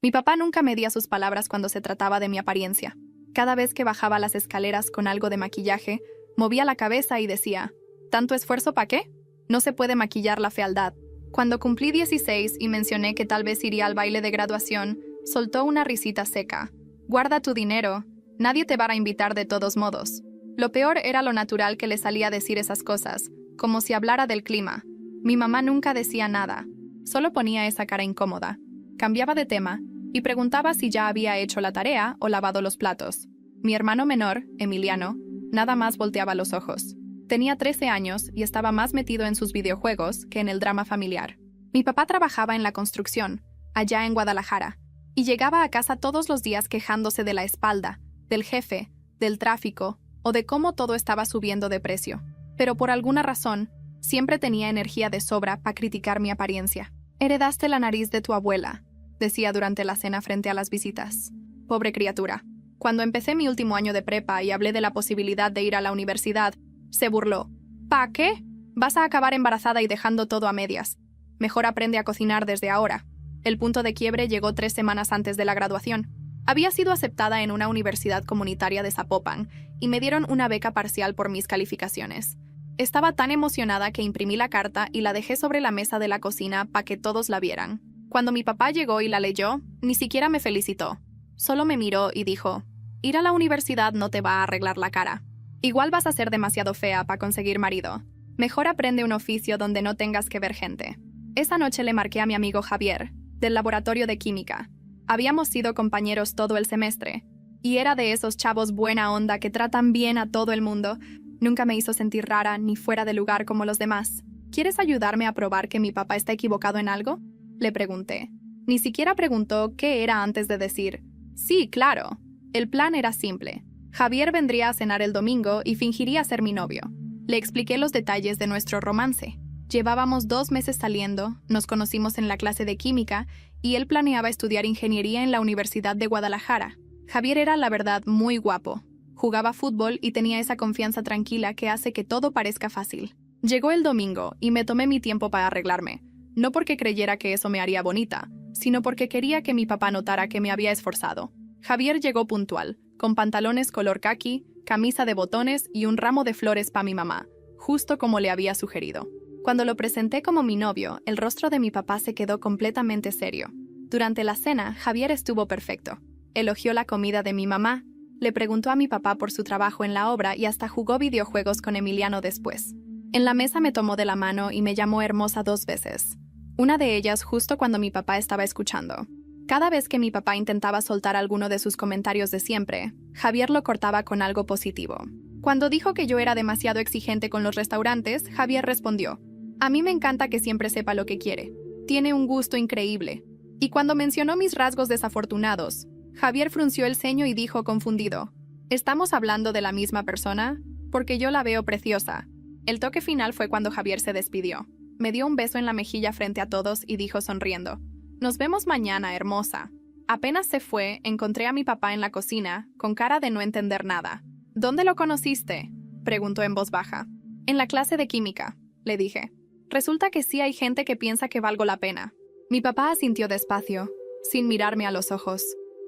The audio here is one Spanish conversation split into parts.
Mi papá nunca medía sus palabras cuando se trataba de mi apariencia. Cada vez que bajaba las escaleras con algo de maquillaje, movía la cabeza y decía, ¿tanto esfuerzo para qué? No se puede maquillar la fealdad. Cuando cumplí 16 y mencioné que tal vez iría al baile de graduación, soltó una risita seca. Guarda tu dinero, nadie te va a invitar de todos modos. Lo peor era lo natural que le salía a decir esas cosas, como si hablara del clima. Mi mamá nunca decía nada, solo ponía esa cara incómoda. Cambiaba de tema y preguntaba si ya había hecho la tarea o lavado los platos. Mi hermano menor, Emiliano, nada más volteaba los ojos. Tenía 13 años y estaba más metido en sus videojuegos que en el drama familiar. Mi papá trabajaba en la construcción, allá en Guadalajara, y llegaba a casa todos los días quejándose de la espalda, del jefe, del tráfico o de cómo todo estaba subiendo de precio. Pero por alguna razón, siempre tenía energía de sobra para criticar mi apariencia. «Heredaste la nariz de tu abuela», decía durante la cena frente a las visitas. Pobre criatura. Cuando empecé mi último año de prepa y hablé de la posibilidad de ir a la universidad, se burló. ¿Pa qué? Vas a acabar embarazada y dejando todo a medias. Mejor aprende a cocinar desde ahora. El punto de quiebre llegó 3 semanas antes de la graduación. Había sido aceptada en una universidad comunitaria de Zapopan y me dieron una beca parcial por mis calificaciones. Estaba tan emocionada que imprimí la carta y la dejé sobre la mesa de la cocina para que todos la vieran. Cuando mi papá llegó y la leyó, ni siquiera me felicitó. Solo me miró y dijo, «Ir a la universidad no te va a arreglar la cara. Igual vas a ser demasiado fea para conseguir marido. Mejor aprende un oficio donde no tengas que ver gente». Esa noche le marqué a mi amigo Javier, del laboratorio de química. Habíamos sido compañeros todo el semestre, y era de esos chavos buena onda que tratan bien a todo el mundo. Nunca me hizo sentir rara ni fuera de lugar como los demás. ¿Quieres ayudarme a probar que mi papá está equivocado en algo?, le pregunté. Ni siquiera preguntó qué era antes de decir, «Sí, claro». El plan era simple. Javier vendría a cenar el domingo y fingiría ser mi novio. Le expliqué los detalles de nuestro romance. Llevábamos 2 meses saliendo, nos conocimos en la clase de química y él planeaba estudiar ingeniería en la Universidad de Guadalajara. Javier era, la verdad, muy guapo. Jugaba fútbol y tenía esa confianza tranquila que hace que todo parezca fácil. Llegó el domingo y me tomé mi tiempo para arreglarme. No porque creyera que eso me haría bonita, sino porque quería que mi papá notara que me había esforzado. Javier llegó puntual, con pantalones color caqui, camisa de botones y un ramo de flores para mi mamá, justo como le había sugerido. Cuando lo presenté como mi novio, el rostro de mi papá se quedó completamente serio. Durante la cena, Javier estuvo perfecto. Elogió la comida de mi mamá, le preguntó a mi papá por su trabajo en la obra y hasta jugó videojuegos con Emiliano después. En la mesa me tomó de la mano y me llamó hermosa 2 veces. Una de ellas justo cuando mi papá estaba escuchando. Cada vez que mi papá intentaba soltar alguno de sus comentarios de siempre, Javier lo cortaba con algo positivo. Cuando dijo que yo era demasiado exigente con los restaurantes, Javier respondió, «A mí me encanta que siempre sepa lo que quiere. Tiene un gusto increíble». Y cuando mencionó mis rasgos desafortunados, Javier frunció el ceño y dijo confundido, «¿Estamos hablando de la misma persona? Porque yo la veo preciosa». El toque final fue cuando Javier se despidió. Me dio un beso en la mejilla frente a todos y dijo sonriendo, «Nos vemos mañana, hermosa». Apenas se fue, encontré a mi papá en la cocina, con cara de no entender nada. «¿Dónde lo conociste?», preguntó en voz baja. «En la clase de química», le dije. «Resulta que sí hay gente que piensa que valgo la pena». Mi papá asintió despacio, sin mirarme a los ojos.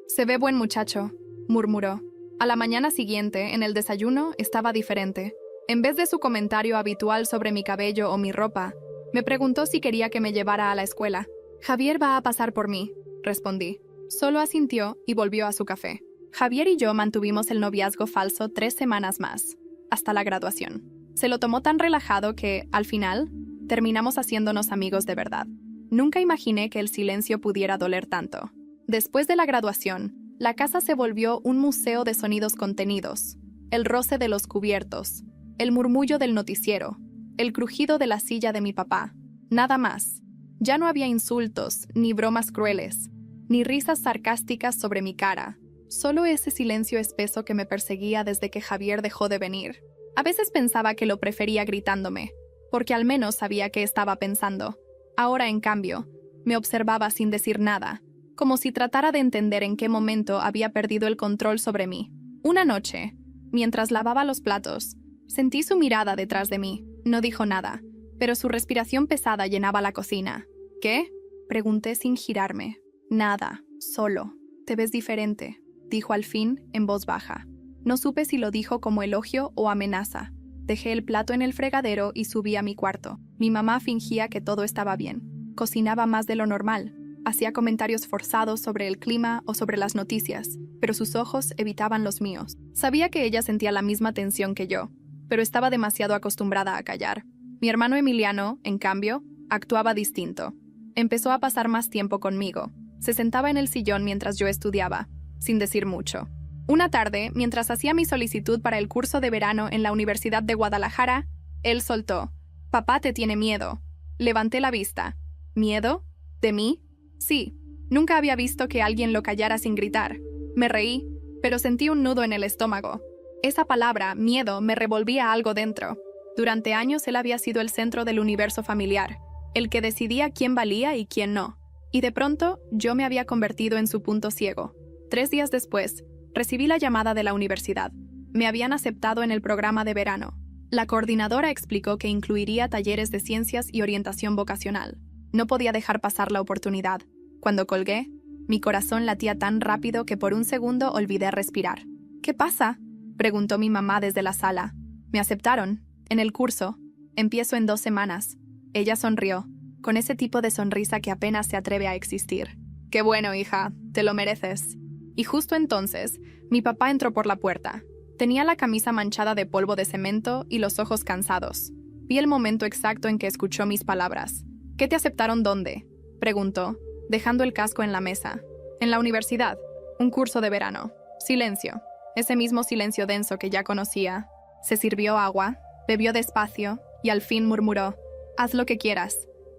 «Se ve buen muchacho», murmuró. A la mañana siguiente, en el desayuno, estaba diferente. En vez de su comentario habitual sobre mi cabello o mi ropa, me preguntó si quería que me llevara a la escuela. «Javier va a pasar por mí», respondí. Solo asintió y volvió a su café. Javier y yo mantuvimos el noviazgo falso 3 semanas más, hasta la graduación. Se lo tomó tan relajado que, al final, terminamos haciéndonos amigos de verdad. Nunca imaginé que el silencio pudiera doler tanto. Después de la graduación, la casa se volvió un museo de sonidos contenidos. El roce de los cubiertos, el murmullo del noticiero, el crujido de la silla de mi papá. Nada más. Ya no había insultos, ni bromas crueles, ni risas sarcásticas sobre mi cara. Solo ese silencio espeso que me perseguía desde que Javier dejó de venir. A veces pensaba que lo prefería gritándome, porque al menos sabía qué estaba pensando. Ahora, en cambio, me observaba sin decir nada, como si tratara de entender en qué momento había perdido el control sobre mí. Una noche, mientras lavaba los platos, sentí su mirada detrás de mí. No dijo nada, pero su respiración pesada llenaba la cocina. «¿Qué?», pregunté sin girarme. «Nada», Solo. Te ves diferente, dijo al fin, en voz baja. No supe si lo dijo como elogio o amenaza. Dejé el plato en el fregadero y subí a mi cuarto. Mi mamá fingía que todo estaba bien. Cocinaba más de lo normal. Hacía comentarios forzados sobre el clima o sobre las noticias, pero sus ojos evitaban los míos. Sabía que ella sentía la misma tensión que yo, pero estaba demasiado acostumbrada a callar. Mi hermano Emiliano, en cambio, actuaba distinto. Empezó a pasar más tiempo conmigo. Se sentaba en el sillón mientras yo estudiaba, sin decir mucho. Una tarde, mientras hacía mi solicitud para el curso de verano en la Universidad de Guadalajara, él soltó: «Papá te tiene miedo». Levanté la vista. ¿Miedo? ¿De mí? Sí. Nunca había visto que alguien lo callara sin gritar. Me reí, pero sentí un nudo en el estómago. Esa palabra, miedo, me revolvía algo dentro. Durante años él había sido el centro del universo familiar, el que decidía quién valía y quién no. Y de pronto, yo me había convertido en su punto ciego. 3 días después, recibí la llamada de la universidad. Me habían aceptado en el programa de verano. La coordinadora explicó que incluiría talleres de ciencias y orientación vocacional. No podía dejar pasar la oportunidad. Cuando colgué, mi corazón latía tan rápido que por un segundo olvidé respirar. «¿Qué pasa?», preguntó mi mamá desde la sala. «Me aceptaron, en el curso. Empiezo en 2 semanas». Ella sonrió, con ese tipo de sonrisa que apenas se atreve a existir. «Qué bueno, hija, te lo mereces». Y justo entonces, mi papá entró por la puerta. Tenía la camisa manchada de polvo de cemento y los ojos cansados. Vi el momento exacto en que escuchó mis palabras. «¿Qué te aceptaron dónde?», preguntó, dejando el casco en la mesa. «En la universidad. Un curso de verano». Silencio. Ese mismo silencio denso que ya conocía. Se sirvió agua, bebió despacio y al fin murmuró: «Haz lo que quieras».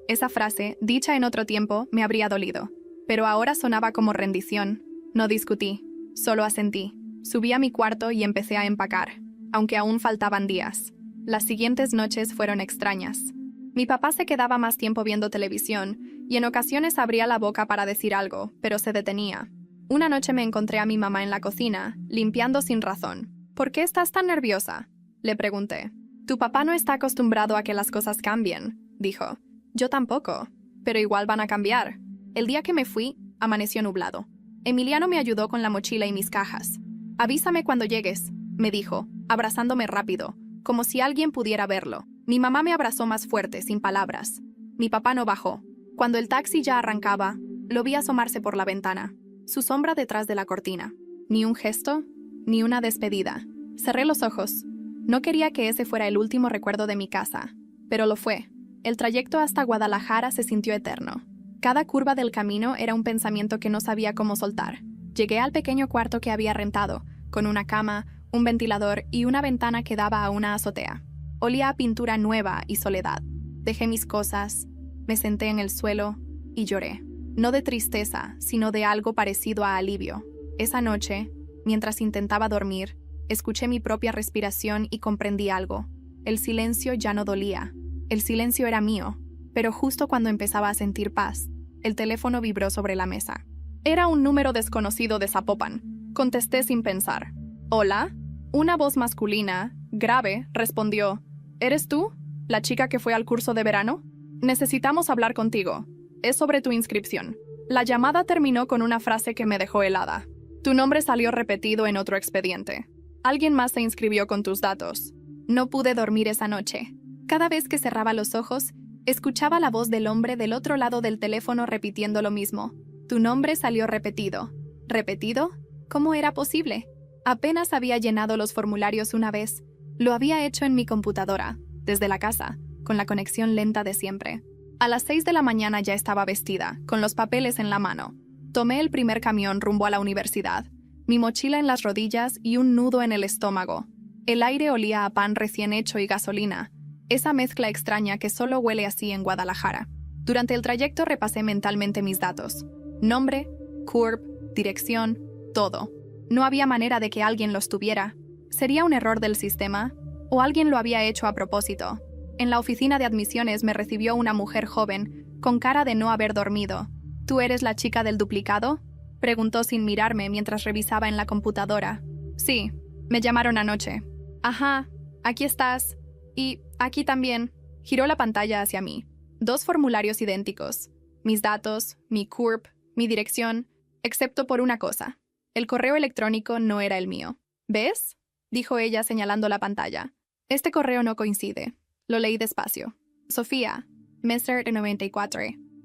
Esa frase, dicha en otro tiempo, me habría dolido, pero ahora sonaba como rendición. No discutí, solo asentí. Subí a mi cuarto y empecé a empacar, aunque aún faltaban días. Las siguientes noches fueron extrañas. Mi papá se quedaba más tiempo viendo televisión y en ocasiones abría la boca para decir algo, pero se detenía. Una noche me encontré a mi mamá en la cocina, limpiando sin razón. «¿Por qué estás tan nerviosa?», le pregunté. «Tu papá no está acostumbrado a que las cosas cambien», dijo. «Yo tampoco, pero igual van a cambiar». El día que me fui, amaneció nublado. Emiliano me ayudó con la mochila y mis cajas. «Avísame cuando llegues», me dijo, abrazándome rápido, como si alguien pudiera verlo. Mi mamá me abrazó más fuerte, sin palabras. Mi papá no bajó. Cuando el taxi ya arrancaba, lo vi asomarse por la ventana, su sombra detrás de la cortina. Ni un gesto, ni una despedida. Cerré los ojos. No quería que ese fuera el último recuerdo de mi casa, pero lo fue. El trayecto hasta Guadalajara se sintió eterno. Cada curva del camino era un pensamiento que no sabía cómo soltar. Llegué al pequeño cuarto que había rentado, con una cama, un ventilador y una ventana que daba a una azotea. Olía a pintura nueva y soledad. Dejé mis cosas, me senté en el suelo y lloré. No de tristeza, sino de algo parecido a alivio. Esa noche, mientras intentaba dormir, escuché mi propia respiración y comprendí algo. El silencio ya no dolía. El silencio era mío, pero justo cuando empezaba a sentir paz, el teléfono vibró sobre la mesa. Era un número desconocido de Zapopan. Contesté sin pensar. «¿Hola?» Una voz masculina, grave, respondió. «¿Eres tú? ¿La chica que fue al curso de verano? Necesitamos hablar contigo. Es sobre tu inscripción». La llamada terminó con una frase que me dejó helada. «Tu nombre salió repetido en otro expediente. Alguien más se inscribió con tus datos». No pude dormir esa noche. Cada vez que cerraba los ojos, escuchaba la voz del hombre del otro lado del teléfono repitiendo lo mismo. «Tu nombre salió repetido». ¿Repetido? ¿Cómo era posible? Apenas había llenado los formularios una vez. Lo había hecho en mi computadora, desde la casa, con la conexión lenta de siempre. A las 6 de la mañana ya estaba vestida, con los papeles en la mano. Tomé el primer camión rumbo a la universidad, mi mochila en las rodillas y un nudo en el estómago. El aire olía a pan recién hecho y gasolina, esa mezcla extraña que solo huele así en Guadalajara. Durante el trayecto repasé mentalmente mis datos. Nombre, CURP, dirección, todo. No había manera de que alguien los tuviera. ¿Sería un error del sistema? ¿O alguien lo había hecho a propósito? En la oficina de admisiones me recibió una mujer joven, con cara de no haber dormido. ¿Tú eres la chica del duplicado?, preguntó sin mirarme mientras revisaba en la computadora. «Sí, me llamaron anoche». «Ajá, aquí estás. Y aquí también». Giró la pantalla hacia mí. 2 formularios idénticos. Mis datos, mi CURP, mi dirección. excepto por una cosa. El correo electrónico no era el mío. ¿Ves?, dijo ella señalando la pantalla. Este correo no coincide. Lo leí despacio. Sofía, Mr. 94.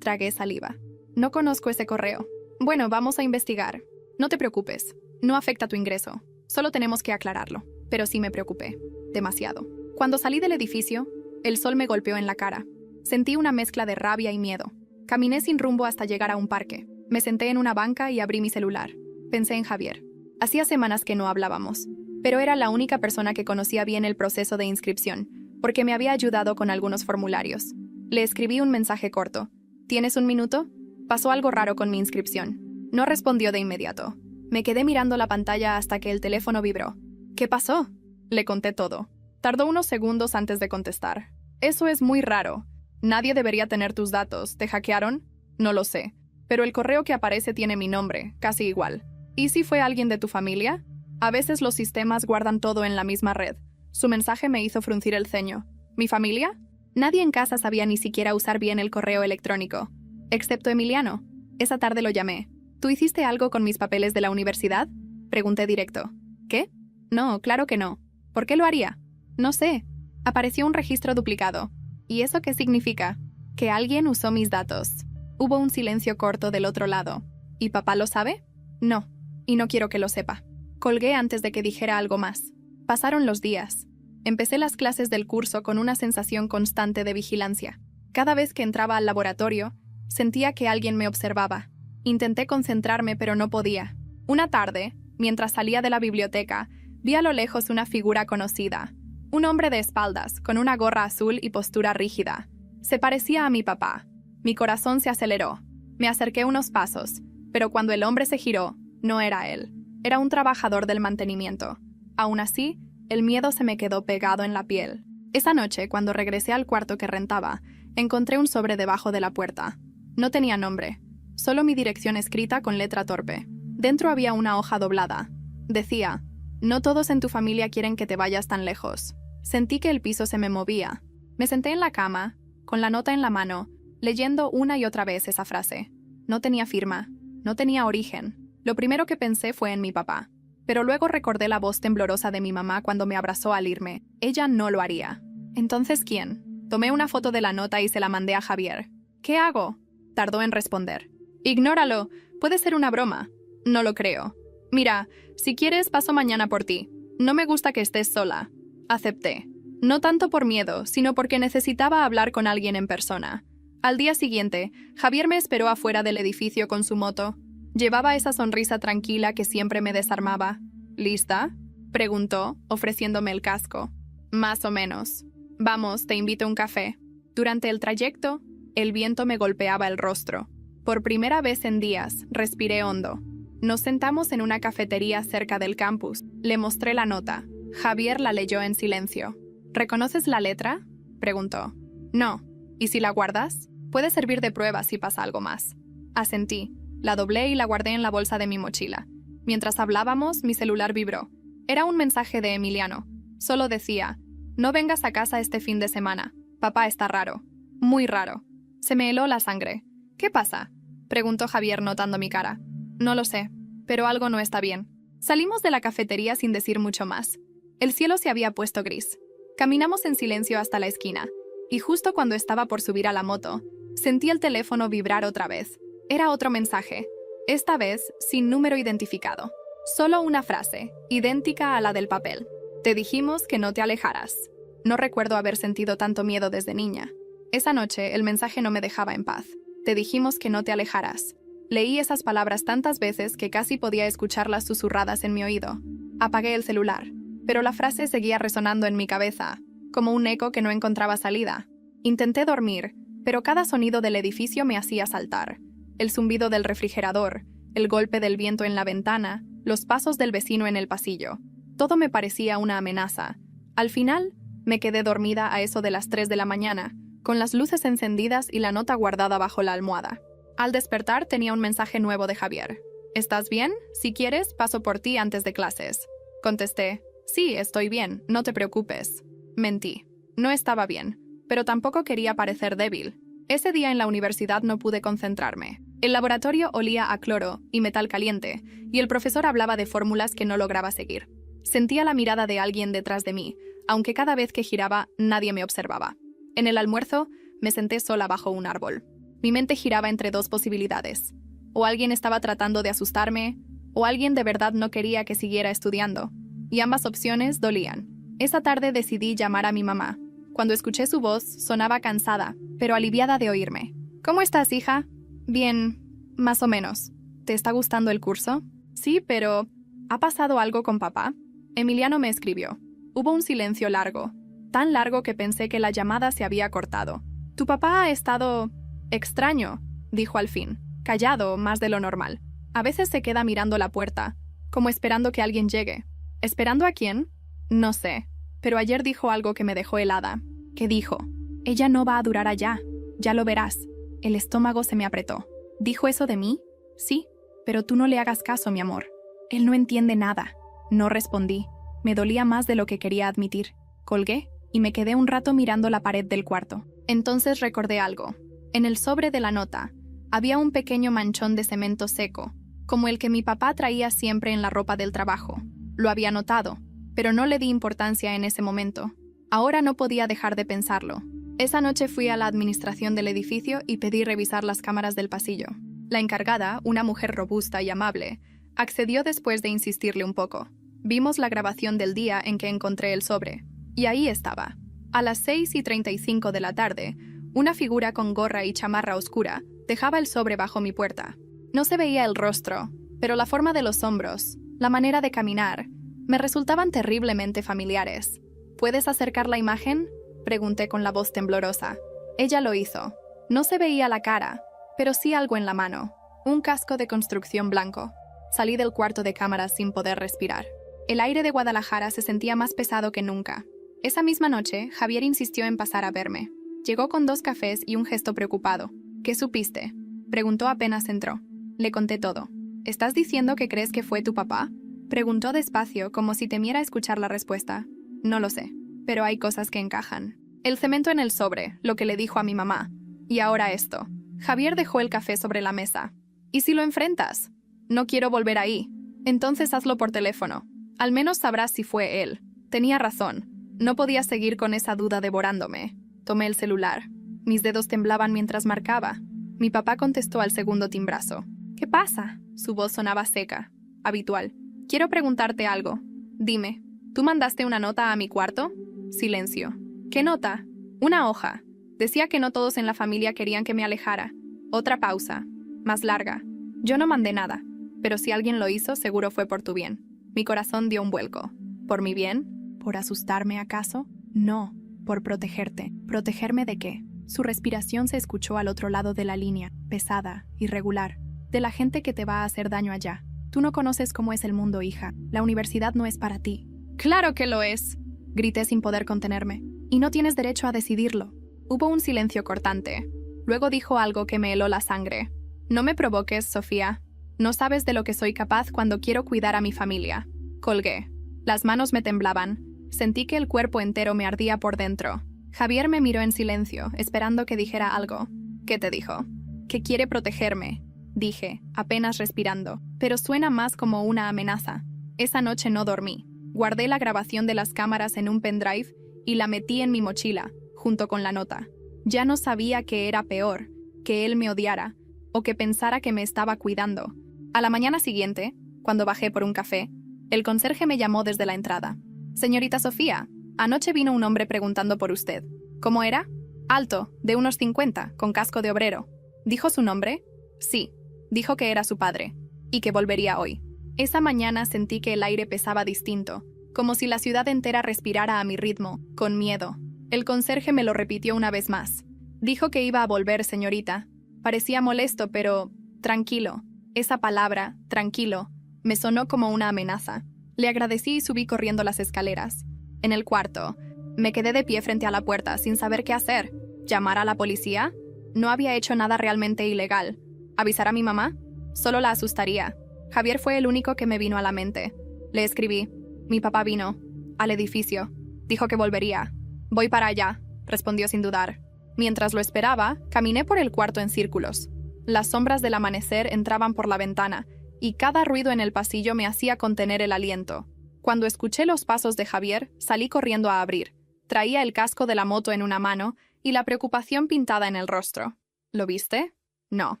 Tragué saliva. No conozco ese correo. Bueno, vamos a investigar. No te preocupes. No afecta tu ingreso. Solo tenemos que aclararlo. Pero sí me preocupé. Demasiado. Cuando salí del edificio, el sol me golpeó en la cara. Sentí una mezcla de rabia y miedo. Caminé sin rumbo hasta llegar a un parque. Me senté en una banca y abrí mi celular. Pensé en Javier. Hacía semanas que no hablábamos, pero era la única persona que conocía bien el proceso de inscripción, porque me había ayudado con algunos formularios. Le escribí un mensaje corto. ¿Tienes un minuto? Pasó algo raro con mi inscripción. No respondió de inmediato. Me quedé mirando la pantalla hasta que el teléfono vibró. ¿Qué pasó? Le conté todo. Tardó unos segundos antes de contestar. Eso es muy raro. Nadie debería tener tus datos. ¿Te hackearon? No lo sé. Pero el correo que aparece tiene mi nombre, casi igual. ¿Y si fue alguien de tu familia? A veces los sistemas guardan todo en la misma red. Su mensaje me hizo fruncir el ceño. ¿Mi familia? Nadie en casa sabía ni siquiera usar bien el correo electrónico. Excepto Emiliano. Esa tarde lo llamé. ¿Tú hiciste algo con mis papeles de la universidad? Pregunté directo. ¿Qué? No, claro que no. ¿Por qué lo haría? No sé. Apareció un registro duplicado. ¿Y eso qué significa? Que alguien usó mis datos. Hubo un silencio corto del otro lado. ¿Y papá lo sabe? No. Y no quiero que lo sepa. Colgué antes de que dijera algo más. Pasaron los días. Empecé las clases del curso con una sensación constante de vigilancia. Cada vez que entraba al laboratorio, sentía que alguien me observaba. Intenté concentrarme, pero no podía. Una tarde, mientras salía de la biblioteca, vi a lo lejos una figura conocida. Un hombre de espaldas, con una gorra azul y postura rígida. Se parecía a mi papá. Mi corazón se aceleró. Me acerqué unos pasos, pero cuando el hombre se giró, no era él. Era un trabajador del mantenimiento. Aún así, el miedo se me quedó pegado en la piel. Esa noche, cuando regresé al cuarto que rentaba, encontré un sobre debajo de la puerta. No tenía nombre, solo mi dirección escrita con letra torpe. Dentro había una hoja doblada. Decía: no todos en tu familia quieren que te vayas tan lejos. Sentí que el piso se me movía. Me senté en la cama, con la nota en la mano, leyendo una y otra vez esa frase. No tenía firma, no tenía origen. Lo primero que pensé fue en mi papá. Pero luego recordé la voz temblorosa de mi mamá cuando me abrazó al irme. Ella no lo haría. ¿Entonces quién? Tomé una foto de la nota y se la mandé a Javier. ¿Qué hago? Tardó en responder. Ignóralo, puede ser una broma. No lo creo. Mira, si quieres paso mañana por ti. No me gusta que estés sola. Acepté. No tanto por miedo, sino porque necesitaba hablar con alguien en persona. Al día siguiente, Javier me esperó afuera del edificio con su moto. Llevaba esa sonrisa tranquila que siempre me desarmaba. ¿Lista?, preguntó, ofreciéndome el casco. Más o menos. Vamos, te invito a un café. Durante el trayecto, el viento me golpeaba el rostro. Por primera vez en días, respiré hondo. Nos sentamos en una cafetería cerca del campus. Le mostré la nota. Javier la leyó en silencio. ¿Reconoces la letra?, preguntó. No. ¿Y si la guardas? Puede servir de prueba si pasa algo más. Asentí. La doblé y la guardé en la bolsa de mi mochila. Mientras hablábamos, mi celular vibró. Era un mensaje de Emiliano. Solo decía: no vengas a casa este fin de semana. Papá está raro. Muy raro. Se me heló la sangre. ¿Qué pasa?, preguntó Javier notando mi cara. No lo sé, pero algo no está bien. Salimos de la cafetería sin decir mucho más. El cielo se había puesto gris. Caminamos en silencio hasta la esquina, y justo cuando estaba por subir a la moto, sentí el teléfono vibrar otra vez. Era otro mensaje, esta vez sin número identificado. Solo una frase, idéntica a la del papel. Te dijimos que no te alejaras. No recuerdo haber sentido tanto miedo desde niña. Esa noche, el mensaje no me dejaba en paz. Te dijimos que no te alejaras. Leí esas palabras tantas veces que casi podía escucharlas susurradas en mi oído. Apagué el celular, pero la frase seguía resonando en mi cabeza, como un eco que no encontraba salida. Intenté dormir, pero cada sonido del edificio me hacía saltar. El zumbido del refrigerador, el golpe del viento en la ventana, los pasos del vecino en el pasillo. Todo me parecía una amenaza. Al final, me quedé dormida a eso de las 3 de la mañana, con las luces encendidas y la nota guardada bajo la almohada. Al despertar tenía un mensaje nuevo de Javier. ¿Estás bien? Si quieres, paso por ti antes de clases. Contesté: sí, estoy bien, no te preocupes. Mentí. No estaba bien, pero tampoco quería parecer débil. Ese día en la universidad no pude concentrarme. El laboratorio olía a cloro y metal caliente, y el profesor hablaba de fórmulas que no lograba seguir. Sentía la mirada de alguien detrás de mí, aunque cada vez que giraba nadie me observaba. En el almuerzo me senté sola bajo un árbol. Mi mente giraba entre dos posibilidades. O alguien estaba tratando de asustarme, o alguien de verdad no quería que siguiera estudiando. Y ambas opciones dolían. Esa tarde decidí llamar a mi mamá. Cuando escuché su voz, sonaba cansada, pero aliviada de oírme. «¿Cómo estás, hija?» «Bien, más o menos. ¿Te está gustando el curso?» «Sí, pero ¿ha pasado algo con papá?» Emiliano me escribió. Hubo un silencio largo, tan largo que pensé que la llamada se había cortado. «Tu papá ha estado extraño», dijo al fin, callado más de lo normal. A veces se queda mirando la puerta, como esperando que alguien llegue. ¿Esperando a quién? No sé, pero ayer dijo algo que me dejó helada. ¿Qué dijo? «Ella no va a durar allá, ya lo verás». El estómago se me apretó. ¿Dijo eso de mí? Sí, pero tú no le hagas caso, mi amor. Él no entiende nada. No respondí. Me dolía más de lo que quería admitir. Colgué y me quedé un rato mirando la pared del cuarto. Entonces recordé algo. En el sobre de la nota había un pequeño manchón de cemento seco, como el que mi papá traía siempre en la ropa del trabajo. Lo había notado, pero no le di importancia en ese momento. Ahora no podía dejar de pensarlo. Esa noche fui a la administración del edificio y pedí revisar las cámaras del pasillo. La encargada, una mujer robusta y amable, accedió después de insistirle un poco. Vimos la grabación del día en que encontré el sobre. Y ahí estaba. A las 6:35 de la tarde, una figura con gorra y chamarra oscura dejaba el sobre bajo mi puerta. No se veía el rostro, pero la forma de los hombros, la manera de caminar, me resultaban terriblemente familiares. ¿Puedes acercar la imagen?, pregunté con la voz temblorosa. Ella lo hizo. No se veía la cara, pero sí algo en la mano. Un casco de construcción blanco. Salí del cuarto de cámaras sin poder respirar. El aire de Guadalajara se sentía más pesado que nunca. Esa misma noche, Javier insistió en pasar a verme. Llegó con 2 cafés y un gesto preocupado. ¿Qué supiste?, preguntó apenas entró. Le conté todo. ¿Estás diciendo que crees que fue tu papá?, preguntó despacio, como si temiera escuchar la respuesta. No lo sé, pero hay cosas que encajan. El cemento en el sobre, lo que le dijo a mi mamá. Y ahora esto. Javier dejó el café sobre la mesa. ¿Y si lo enfrentas? No quiero volver ahí. Entonces hazlo por teléfono. Al menos sabrás si fue él. Tenía razón. No podía seguir con esa duda devorándome. Tomé el celular. Mis dedos temblaban mientras marcaba. Mi papá contestó al segundo timbrazo. ¿Qué pasa? Su voz sonaba seca. Habitual. Quiero preguntarte algo. Dime, ¿tú mandaste una nota a mi cuarto? Silencio. ¿Qué nota? Una hoja. Decía que no todos en la familia querían que me alejara. Otra pausa. Más larga. Yo no mandé nada. Pero si alguien lo hizo, seguro fue por tu bien. Mi corazón dio un vuelco. ¿Por mi bien? ¿Por asustarme acaso? No. Por protegerte. ¿Protegerme de qué? Su respiración se escuchó al otro lado de la línea, pesada, irregular. De la gente que te va a hacer daño allá. Tú no conoces cómo es el mundo, hija. La universidad no es para ti. ¡Claro que lo es!, grité sin poder contenerme. Y no tienes derecho a decidirlo. Hubo un silencio cortante. Luego dijo algo que me heló la sangre. No me provoques, Sofía. No sabes de lo que soy capaz cuando quiero cuidar a mi familia. Colgué. Las manos me temblaban. Sentí que el cuerpo entero me ardía por dentro. Javier me miró en silencio, esperando que dijera algo. ¿Qué te dijo? Que quiere protegerme, dije, apenas respirando, pero suena más como una amenaza. Esa noche no dormí. Guardé la grabación de las cámaras en un pendrive y la metí en mi mochila, junto con la nota. Ya no sabía qué era peor, que él me odiara, o que pensara que me estaba cuidando. A la mañana siguiente, cuando bajé por un café, el conserje me llamó desde la entrada. «Señorita Sofía, anoche vino un hombre preguntando por usted. ¿Cómo era?» «Alto, de unos 50, con casco de obrero». ¿Dijo su nombre?» «Sí, dijo que era su padre, y que volvería hoy». Esa mañana sentí que el aire pesaba distinto, como si la ciudad entera respirara a mi ritmo, con miedo. El conserje me lo repitió una vez más. Dijo que iba a volver, señorita. Parecía molesto, pero tranquilo. Esa palabra, tranquilo, me sonó como una amenaza. Le agradecí y subí corriendo las escaleras. En el cuarto, me quedé de pie frente a la puerta, sin saber qué hacer. ¿Llamar a la policía? No había hecho nada realmente ilegal. ¿Avisar a mi mamá? Solo la asustaría. Javier fue el único que me vino a la mente. Le escribí. Mi papá vino. Al edificio. Dijo que volvería. «Voy para allá», respondió sin dudar. Mientras lo esperaba, caminé por el cuarto en círculos. Las sombras del amanecer entraban por la ventana, y cada ruido en el pasillo me hacía contener el aliento. Cuando escuché los pasos de Javier, salí corriendo a abrir. Traía el casco de la moto en una mano y la preocupación pintada en el rostro. ¿Lo viste? No.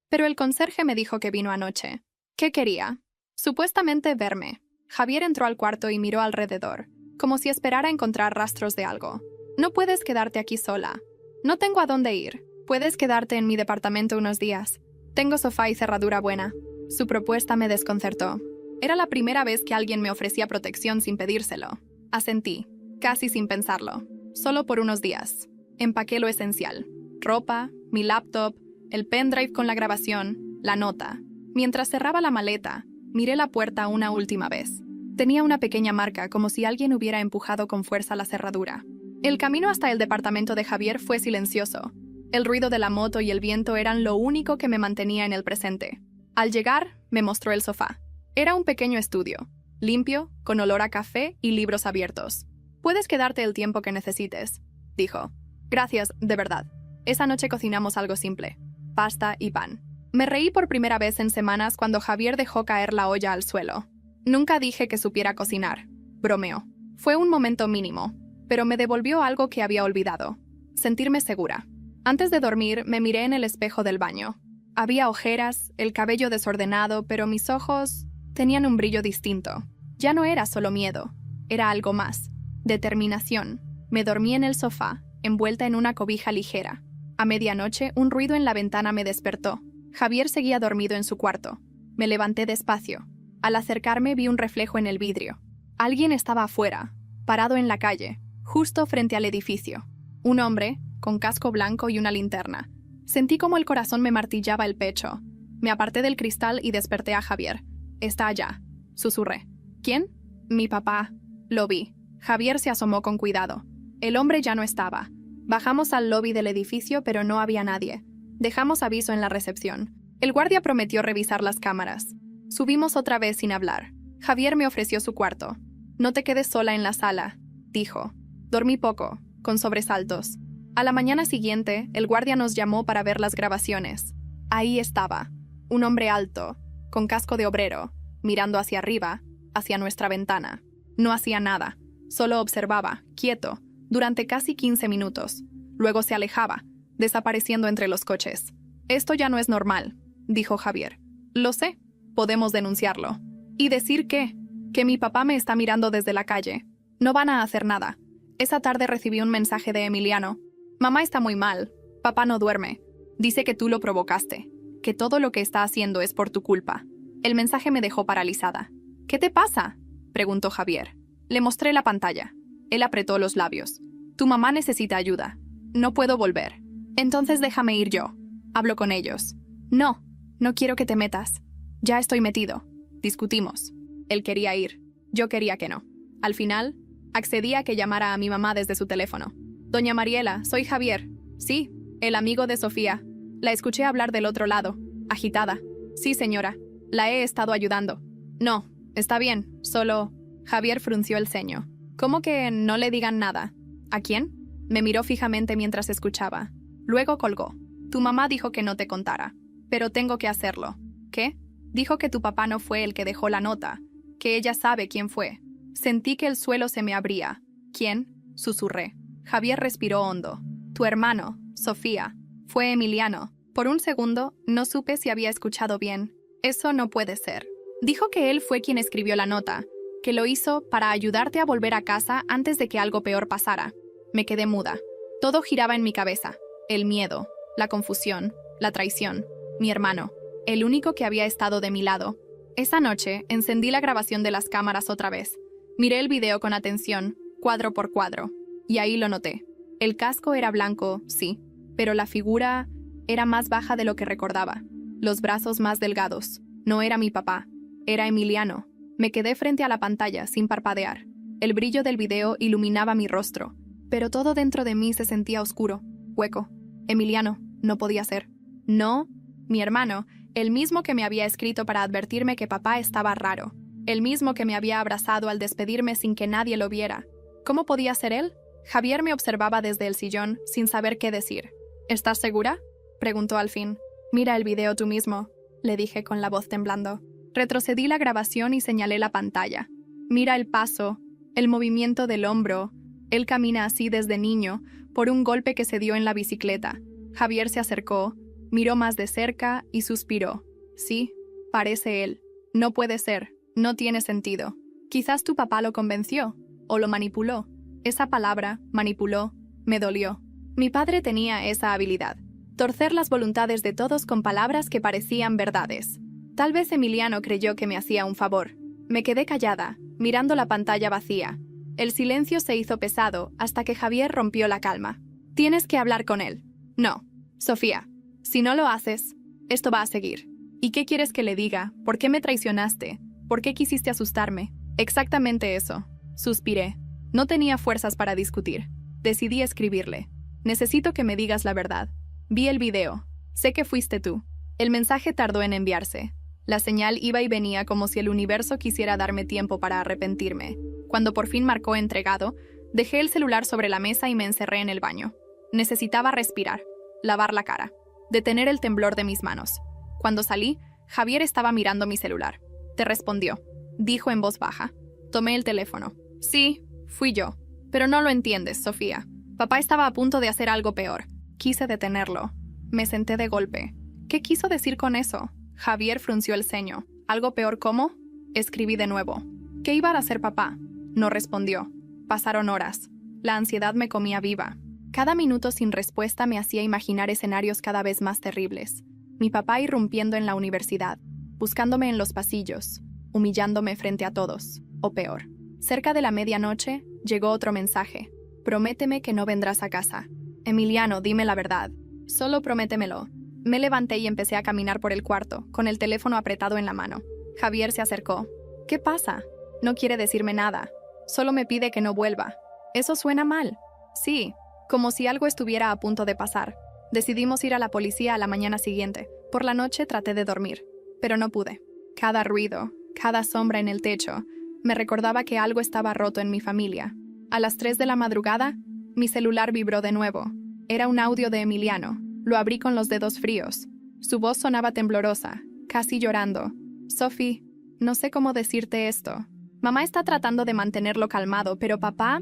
Pero el conserje me dijo que vino anoche. ¿Qué quería? Supuestamente verme. Javier entró al cuarto y miró alrededor, como si esperara encontrar rastros de algo. No puedes quedarte aquí sola. No tengo a dónde ir. Puedes quedarte en mi departamento unos días. Tengo sofá y cerradura buena. Su propuesta me desconcertó. Era la primera vez que alguien me ofrecía protección sin pedírselo. Asentí, casi sin pensarlo. Solo por unos días. Empaqué lo esencial. Ropa, mi laptop, el pendrive con la grabación, la nota. Mientras cerraba la maleta, miré la puerta una última vez. Tenía una pequeña marca, como si alguien hubiera empujado con fuerza la cerradura. El camino hasta el departamento de Javier fue silencioso. El ruido de la moto y el viento eran lo único que me mantenía en el presente. Al llegar, me mostró el sofá. Era un pequeño estudio, limpio, con olor a café y libros abiertos. «Puedes quedarte el tiempo que necesites», dijo. «Gracias, de verdad. Esa noche cocinamos algo simple, pasta y pan». Me reí por primera vez en semanas cuando Javier dejó caer la olla al suelo. Nunca dije que supiera cocinar. Bromeó. Fue un momento mínimo, pero me devolvió algo que había olvidado. Sentirme segura. Antes de dormir, me miré en el espejo del baño. Había ojeras, el cabello desordenado, pero mis ojos tenían un brillo distinto. Ya no era solo miedo, era algo más. Determinación. Me dormí en el sofá, envuelta en una cobija ligera. A medianoche, un ruido en la ventana me despertó. Javier seguía dormido en su cuarto. Me levanté despacio. Al acercarme vi un reflejo en el vidrio. Alguien estaba afuera, parado en la calle, justo frente al edificio. Un hombre, con casco blanco y una linterna. Sentí como el corazón me martillaba el pecho. Me aparté del cristal y desperté a Javier. «Está allá», susurré. «¿Quién?» «Mi papá». Lo vi. Javier se asomó con cuidado. El hombre ya no estaba. Bajamos al lobby del edificio, pero no había nadie. Dejamos aviso en la recepción. El guardia prometió revisar las cámaras. Subimos otra vez sin hablar. Javier me ofreció su cuarto. «No te quedes sola en la sala», dijo. Dormí poco, con sobresaltos. A la mañana siguiente, el guardia nos llamó para ver las grabaciones. Ahí estaba, un hombre alto, con casco de obrero, mirando hacia arriba, hacia nuestra ventana. No hacía nada, solo observaba, quieto, durante casi 15 minutos. Luego se alejaba, desapareciendo entre los coches. «Esto ya no es normal», dijo Javier. «Lo sé, podemos denunciarlo». «¿Y decir qué? Que mi papá me está mirando desde la calle. No van a hacer nada». Esa tarde recibí un mensaje de Emiliano. «Mamá está muy mal. Papá no duerme. Dice que tú lo provocaste. Que todo lo que está haciendo es por tu culpa». El mensaje me dejó paralizada. «¿Qué te pasa?», preguntó Javier. Le mostré la pantalla. Él apretó los labios. «Tu mamá necesita ayuda. No puedo volver. Entonces déjame ir yo. Hablo con ellos». «No, no quiero que te metas. Ya estoy metido». Discutimos. Él quería ir. Yo quería que no. Al final, accedí a que llamara a mi mamá desde su teléfono. «Doña Mariela, soy Javier». «Sí, el amigo de Sofía». La escuché hablar del otro lado, agitada. «Sí, señora. La he estado ayudando». «No, está bien, solo...». Javier frunció el ceño. «¿Cómo que no le digan nada?» «¿A quién?». Me miró fijamente mientras escuchaba. Luego colgó. «Tu mamá dijo que no te contara, pero tengo que hacerlo». «¿Qué?». «Dijo que tu papá no fue el que dejó la nota, que ella sabe quién fue». Sentí que el suelo se me abría. «¿Quién?», susurré. Javier respiró hondo. «Tu hermano, Sofía. Fue Emiliano». Por un segundo, no supe si había escuchado bien. «Eso no puede ser». Dijo que él fue quien escribió la nota, que lo hizo para ayudarte a volver a casa antes de que algo peor pasara. Me quedé muda. Todo giraba en mi cabeza. El miedo, la confusión, la traición. Mi hermano, el único que había estado de mi lado. Esa noche, encendí la grabación de las cámaras otra vez. Miré el video con atención, cuadro por cuadro. Y ahí lo noté. El casco era blanco, sí, pero la figura era más baja de lo que recordaba. Los brazos más delgados. No era mi papá, era Emiliano. Me quedé frente a la pantalla sin parpadear. El brillo del video iluminaba mi rostro, pero todo dentro de mí se sentía oscuro, hueco. Emiliano, no podía ser. No, mi hermano, el mismo que me había escrito para advertirme que papá estaba raro. El mismo que me había abrazado al despedirme sin que nadie lo viera. ¿Cómo podía ser él? Javier me observaba desde el sillón, sin saber qué decir. «¿Estás segura?», preguntó al fin. Mira el video tú mismo, le dije con la voz temblando. Retrocedí la grabación y señalé la pantalla. Mira el paso, el movimiento del hombro. Él camina así desde niño, por un golpe que se dio en la bicicleta. Javier se acercó, miró más de cerca y suspiró. Sí, parece él. No puede ser, no tiene sentido. Quizás tu papá lo convenció, o lo manipuló. Esa palabra, manipuló, me dolió. Mi padre tenía esa habilidad. Torcer las voluntades de todos con palabras que parecían verdades. Tal vez Emiliano creyó que me hacía un favor. Me quedé callada, mirando la pantalla vacía. El silencio se hizo pesado hasta que Javier rompió la calma. Tienes que hablar con él. No, Sofía. Si no lo haces, esto va a seguir. ¿Y qué quieres que le diga? ¿Por qué me traicionaste? ¿Por qué quisiste asustarme? Exactamente eso. Suspiré. No tenía fuerzas para discutir. Decidí escribirle. Necesito que me digas la verdad. Vi el video. Sé que fuiste tú. El mensaje tardó en enviarse. La señal iba y venía como si el universo quisiera darme tiempo para arrepentirme. Cuando por fin marcó entregado, dejé el celular sobre la mesa y me encerré en el baño. Necesitaba respirar, lavar la cara, detener el temblor de mis manos. Cuando salí, Javier estaba mirando mi celular. Te respondió, dijo en voz baja. Tomé el teléfono. Sí, fui yo. Pero no lo entiendes, Sofía. Papá estaba a punto de hacer algo peor. Quise detenerlo. Me senté de golpe. ¿Qué quiso decir con eso? Javier frunció el ceño. ¿Algo peor cómo? Escribí de nuevo. ¿Qué iba a hacer papá? No respondió. Pasaron horas. La ansiedad me comía viva. Cada minuto sin respuesta me hacía imaginar escenarios cada vez más terribles. Mi papá irrumpiendo en la universidad, buscándome en los pasillos, humillándome frente a todos, o peor. Cerca de la medianoche, llegó otro mensaje. Prométeme que no vendrás a casa. Emiliano, dime la verdad. Solo prométemelo. Me levanté y empecé a caminar por el cuarto, con el teléfono apretado en la mano. Javier se acercó. ¿Qué pasa? No quiere decirme nada. Solo me pide que no vuelva. Eso suena mal. Sí, como si algo estuviera a punto de pasar. Decidimos ir a la policía a la mañana siguiente. Por la noche traté de dormir, pero no pude. Cada ruido, cada sombra en el techo, me recordaba que algo estaba roto en mi familia. A las 3 de la madrugada, mi celular vibró de nuevo. Era un audio de Emiliano. Lo abrí con los dedos fríos. Su voz sonaba temblorosa, casi llorando. Sophie, no sé cómo decirte esto. Mamá está tratando de mantenerlo calmado, pero papá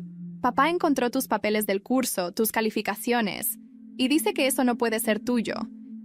encontró tus papeles del curso, tus calificaciones, y dice que eso no puede ser tuyo,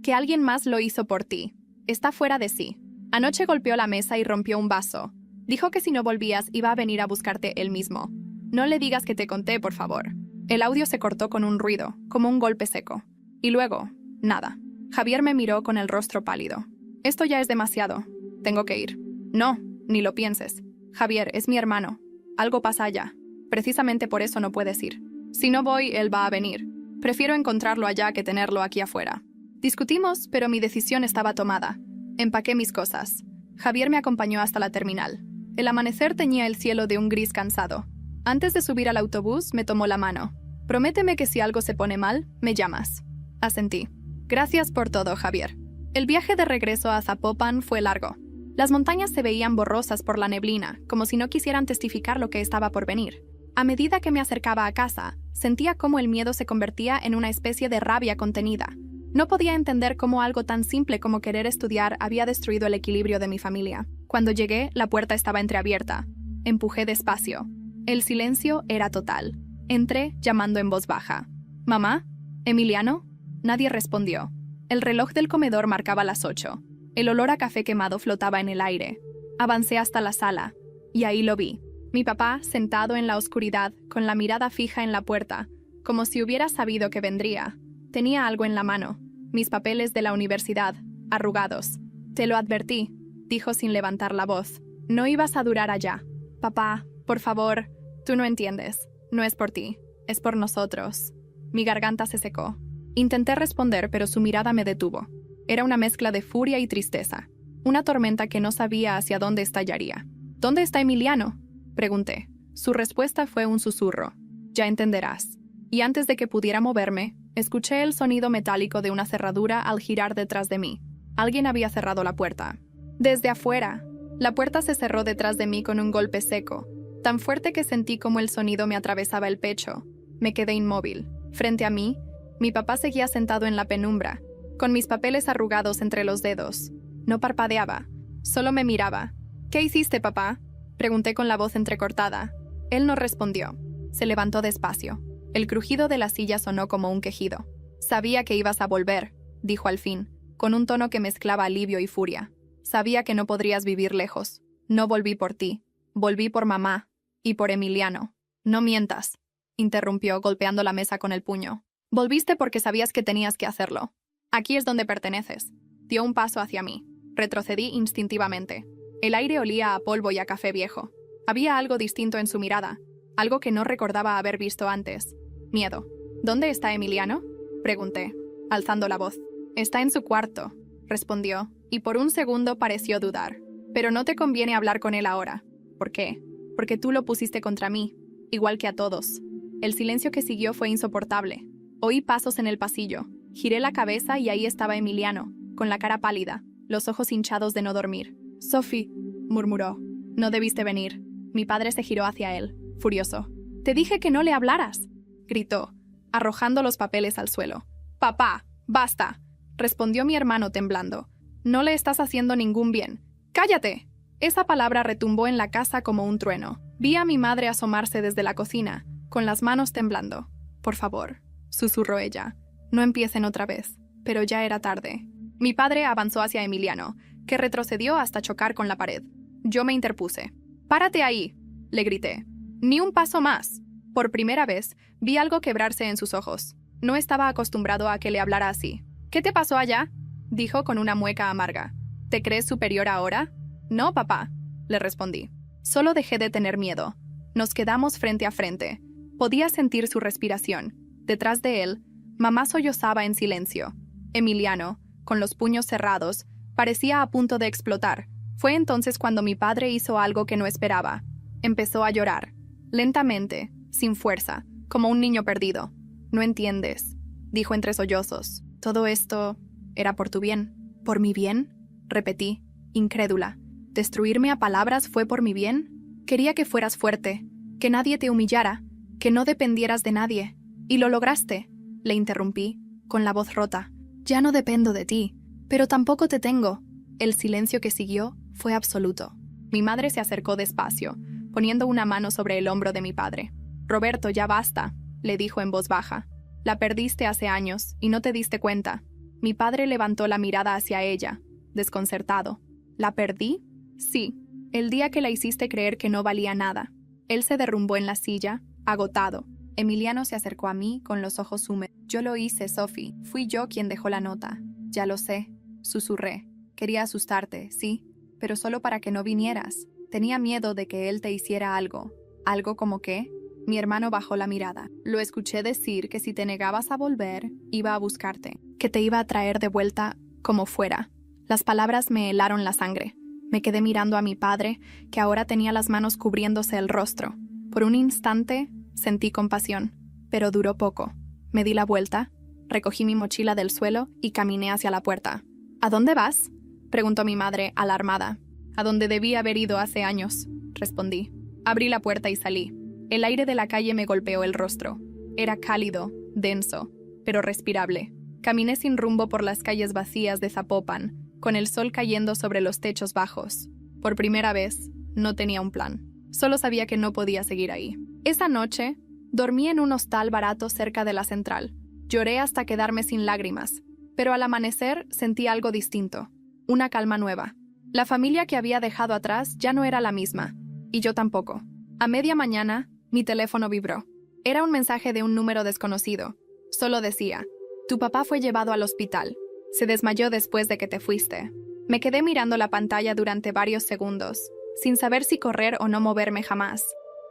que alguien más lo hizo por ti. Está fuera de sí. Anoche golpeó la mesa y rompió un vaso. Dijo que si no volvías iba a venir a buscarte él mismo. No le digas que te conté, por favor. El audio se cortó con un ruido, como un golpe seco. Y luego, nada. Javier me miró con el rostro pálido. Esto ya es demasiado. Tengo que ir. No, ni lo pienses. Javier, es mi hermano. Algo pasa allá. Precisamente por eso no puedes ir. Si no voy, él va a venir. Prefiero encontrarlo allá que tenerlo aquí afuera. Discutimos, pero mi decisión estaba tomada. Empaqué mis cosas. Javier me acompañó hasta la terminal. El amanecer teñía el cielo de un gris cansado. Antes de subir al autobús, me tomó la mano. Prométeme que si algo se pone mal, me llamas. Asentí. Gracias por todo, Javier. El viaje de regreso a Zapopan fue largo. Las montañas se veían borrosas por la neblina, como si no quisieran testificar lo que estaba por venir. A medida que me acercaba a casa, sentía cómo el miedo se convertía en una especie de rabia contenida. No podía entender cómo algo tan simple como querer estudiar había destruido el equilibrio de mi familia. Cuando llegué, la puerta estaba entreabierta. Empujé despacio. El silencio era total. Entré, llamando en voz baja. ¿Mamá? ¿Emiliano? Nadie respondió. El reloj del comedor marcaba las 8. El olor a café quemado flotaba en el aire. Avancé hasta la sala, y ahí lo vi. Mi papá, sentado en la oscuridad, con la mirada fija en la puerta, como si hubiera sabido que vendría. Tenía algo en la mano, mis papeles de la universidad, arrugados. Te lo advertí, dijo sin levantar la voz. No ibas a durar allá. Papá, por favor, tú no entiendes. No es por ti, es por nosotros. Mi garganta se secó. Intenté responder, pero su mirada me detuvo. Era una mezcla de furia y tristeza. Una tormenta que no sabía hacia dónde estallaría. ¿Dónde está Emiliano?, pregunté. Su respuesta fue un susurro. Ya entenderás. Y antes de que pudiera moverme, escuché el sonido metálico de una cerradura al girar detrás de mí. Alguien había cerrado la puerta. Desde afuera, la puerta se cerró detrás de mí con un golpe seco, tan fuerte que sentí como el sonido me atravesaba el pecho. Me quedé inmóvil. Frente a mí, mi papá seguía sentado en la penumbra, con mis papeles arrugados entre los dedos. No parpadeaba, solo me miraba. ¿Qué hiciste, papá?, pregunté con la voz entrecortada. Él no respondió. Se levantó despacio. El crujido de la silla sonó como un quejido. Sabía que ibas a volver, dijo al fin, con un tono que mezclaba alivio y furia. Sabía que no podrías vivir lejos. No volví por ti. Volví por mamá. Y por Emiliano. No mientas, interrumpió golpeando la mesa con el puño. Volviste porque sabías que tenías que hacerlo. Aquí es donde perteneces. Dio un paso hacia mí. Retrocedí instintivamente. El aire olía a polvo y a café viejo. Había algo distinto en su mirada, algo que no recordaba haber visto antes. Miedo. ¿Dónde está Emiliano?, pregunté, alzando la voz. Está en su cuarto, respondió, y por un segundo pareció dudar. Pero no te conviene hablar con él ahora. ¿Por qué? Porque tú lo pusiste contra mí, igual que a todos. El silencio que siguió fue insoportable. Oí pasos en el pasillo. Giré la cabeza y ahí estaba Emiliano, con la cara pálida, los ojos hinchados de no dormir. «Sophie», murmuró, «no debiste venir». Mi padre se giró hacia él, furioso. «Te dije que no le hablaras», gritó, arrojando los papeles al suelo. «Papá, basta», respondió mi hermano temblando. «No le estás haciendo ningún bien. ¡Cállate!». Esa palabra retumbó en la casa como un trueno. Vi a mi madre asomarse desde la cocina, con las manos temblando. «Por favor», susurró ella, «no empiecen otra vez». Pero ya era tarde. Mi padre avanzó hacia Emiliano, que retrocedió hasta chocar con la pared. Yo me interpuse. «¡Párate ahí!», le grité. «Ni un paso más». Por primera vez, vi algo quebrarse en sus ojos. No estaba acostumbrado a que le hablara así. «¿Qué te pasó allá?», dijo con una mueca amarga. «¿Te crees superior ahora?». «No, papá», le respondí. Solo dejé de tener miedo. Nos quedamos frente a frente. Podía sentir su respiración. Detrás de él, mamá sollozaba en silencio. Emiliano, con los puños cerrados, parecía a punto de explotar. Fue entonces cuando mi padre hizo algo que no esperaba. Empezó a llorar, lentamente, sin fuerza, como un niño perdido. «No entiendes», dijo entre sollozos. «Todo esto era por tu bien». «¿Por mi bien?», repetí, incrédula. «¿Destruirme a palabras fue por mi bien? Quería que fueras fuerte, que nadie te humillara, que no dependieras de nadie. Y lo lograste», le interrumpí, con la voz rota. «Ya no dependo de ti, pero tampoco te tengo». El silencio que siguió fue absoluto. Mi madre se acercó despacio, poniendo una mano sobre el hombro de mi padre. «Roberto, ya basta», le dijo en voz baja. «La perdiste hace años y no te diste cuenta». Mi padre levantó la mirada hacia ella, desconcertado. «¿La perdí?». «Sí, el día que la hiciste creer que no valía nada». Él se derrumbó en la silla, agotado. Emiliano se acercó a mí con los ojos húmedos. «Yo lo hice, Sophie. Fui yo quien dejó la nota». «Ya lo sé», susurré. «Quería asustarte, sí, pero solo para que no vinieras. Tenía miedo de que él te hiciera algo». «¿Algo como qué?». Mi hermano bajó la mirada. «Lo escuché decir que si te negabas a volver, iba a buscarte. Que te iba a traer de vuelta como fuera». Las palabras me helaron la sangre. Me quedé mirando a mi padre, que ahora tenía las manos cubriéndose el rostro. Por un instante sentí compasión, pero duró poco. Me di la vuelta, recogí mi mochila del suelo y caminé hacia la puerta. «¿A dónde vas?», preguntó mi madre, alarmada. «A donde debí haber ido hace años», respondí. Abrí la puerta y salí. El aire de la calle me golpeó el rostro. Era cálido, denso, pero respirable. Caminé sin rumbo por las calles vacías de Zapopan, con el sol cayendo sobre los techos bajos. Por primera vez, no tenía un plan. Solo sabía que no podía seguir ahí. Esa noche, dormí en un hostal barato cerca de la central. Lloré hasta quedarme sin lágrimas, pero al amanecer sentí algo distinto, una calma nueva. La familia que había dejado atrás ya no era la misma, y yo tampoco. A media mañana, mi teléfono vibró. Era un mensaje de un número desconocido. Solo decía: «Tu papá fue llevado al hospital. Se desmayó después de que te fuiste». Me quedé mirando la pantalla durante varios segundos, sin saber si correr o no moverme jamás.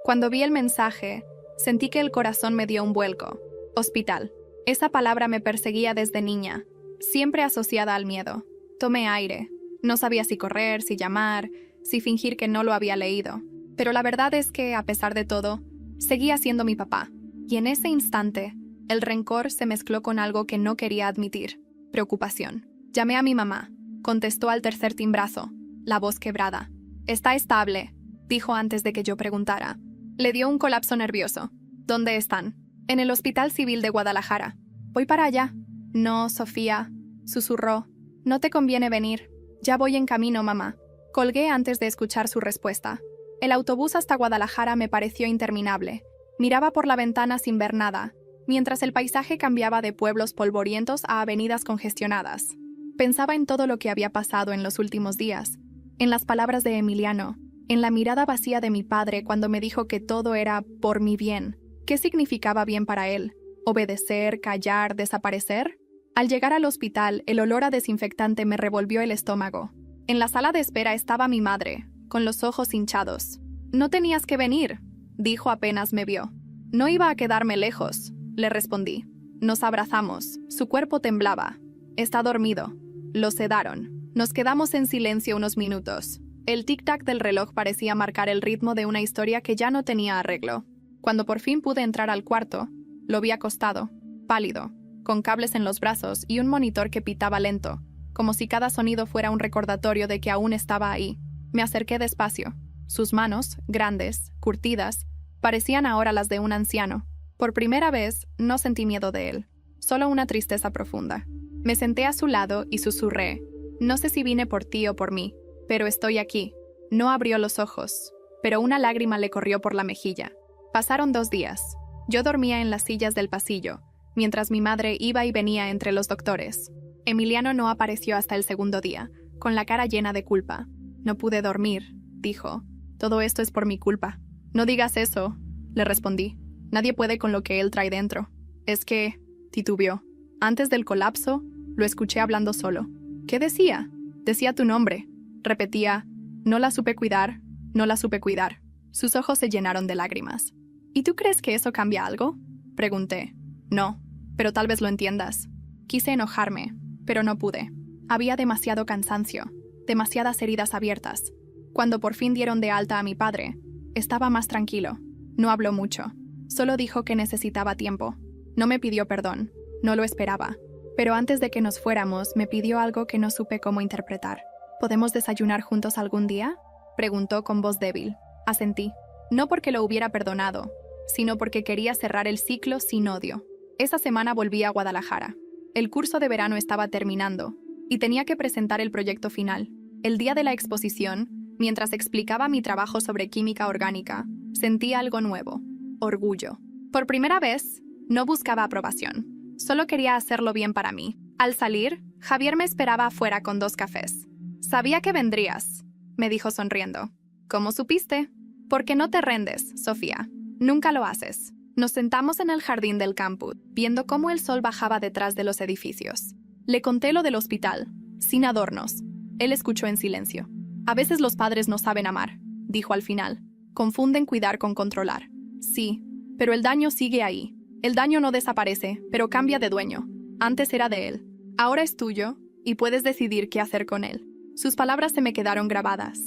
Cuando vi el mensaje, sentí que el corazón me dio un vuelco. Hospital. Esa palabra me perseguía desde niña, siempre asociada al miedo. Tomé aire. No sabía si correr, si llamar, si fingir que no lo había leído. Pero la verdad es que, a pesar de todo, seguía siendo mi papá. Y en ese instante, el rencor se mezcló con algo que no quería admitir: preocupación. Llamé a mi mamá. Contestó al tercer timbrazo, la voz quebrada. «Está estable», dijo antes de que yo preguntara. Le dio un colapso nervioso. «¿Dónde están?» «En el Hospital Civil de Guadalajara». «Voy para allá». «No, Sofía», susurró. No te conviene venir. Ya voy en camino, mamá. Colgué antes de escuchar su respuesta. El autobús hasta Guadalajara me pareció interminable. Miraba por la ventana sin ver nada, mientras el paisaje cambiaba de pueblos polvorientos a avenidas congestionadas. Pensaba en todo lo que había pasado en los últimos días, en las palabras de Emiliano, en la mirada vacía de mi padre cuando me dijo que todo era por mi bien. ¿Qué significaba bien para él? ¿Obedecer, callar, desaparecer? Al llegar al hospital, el olor a desinfectante me revolvió el estómago. En la sala de espera estaba mi madre, con los ojos hinchados. «No tenías que venir», dijo apenas me vio. «No iba a quedarme lejos», le respondí. Nos abrazamos. Su cuerpo temblaba. «Está dormido». Lo sedaron. Nos quedamos en silencio unos minutos. El tic-tac del reloj parecía marcar el ritmo de una historia que ya no tenía arreglo. Cuando por fin pude entrar al cuarto, lo vi acostado, pálido, con cables en los brazos y un monitor que pitaba lento, como si cada sonido fuera un recordatorio de que aún estaba ahí. Me acerqué despacio. Sus manos, grandes, curtidas, parecían ahora las de un anciano. Por primera vez, no sentí miedo de él, solo una tristeza profunda. Me senté a su lado y susurré. «No sé si vine por ti o por mí, pero estoy aquí». No abrió los ojos, pero una lágrima le corrió por la mejilla. Pasaron 2 días. Yo dormía en las sillas del pasillo, mientras mi madre iba y venía entre los doctores. Emiliano no apareció hasta el segundo día, con la cara llena de culpa. «No pude dormir», dijo. «Todo esto es por mi culpa». «No digas eso», le respondí. «Nadie puede con lo que él trae dentro». «Es que», titubeó. Antes del colapso, lo escuché hablando solo. «¿Qué decía?» «Decía tu nombre». Repetía. «No la supe cuidar, no la supe cuidar». Sus ojos se llenaron de lágrimas. «¿Y tú crees que eso cambia algo?», pregunté. «No, pero tal vez lo entiendas». Quise enojarme, pero no pude. Había demasiado cansancio, demasiadas heridas abiertas. Cuando por fin dieron de alta a mi padre, estaba más tranquilo. No habló mucho. Solo dijo que necesitaba tiempo. No me pidió perdón. No lo esperaba. Pero antes de que nos fuéramos, me pidió algo que no supe cómo interpretar. «¿Podemos desayunar juntos algún día?», preguntó con voz débil. Asentí. No porque lo hubiera perdonado, sino porque quería cerrar el ciclo sin odio. Esa semana volví a Guadalajara. El curso de verano estaba terminando, y tenía que presentar el proyecto final. El día de la exposición, mientras explicaba mi trabajo sobre química orgánica, sentí algo nuevo. Orgullo. Por primera vez, no buscaba aprobación. Solo quería hacerlo bien para mí. Al salir, Javier me esperaba afuera con 2 cafés. «Sabía que vendrías», me dijo sonriendo. «¿Cómo supiste?» «Porque no te rendes, Sofía. Nunca lo haces». Nos sentamos en el jardín del campus, viendo cómo el sol bajaba detrás de los edificios. Le conté lo del hospital, sin adornos. Él escuchó en silencio. «A veces los padres no saben amar», dijo al final. «Confunden cuidar con controlar». «Sí, pero el daño sigue ahí. El daño no desaparece, pero cambia de dueño. Antes era de él. Ahora es tuyo, y puedes decidir qué hacer con él». Sus palabras se me quedaron grabadas.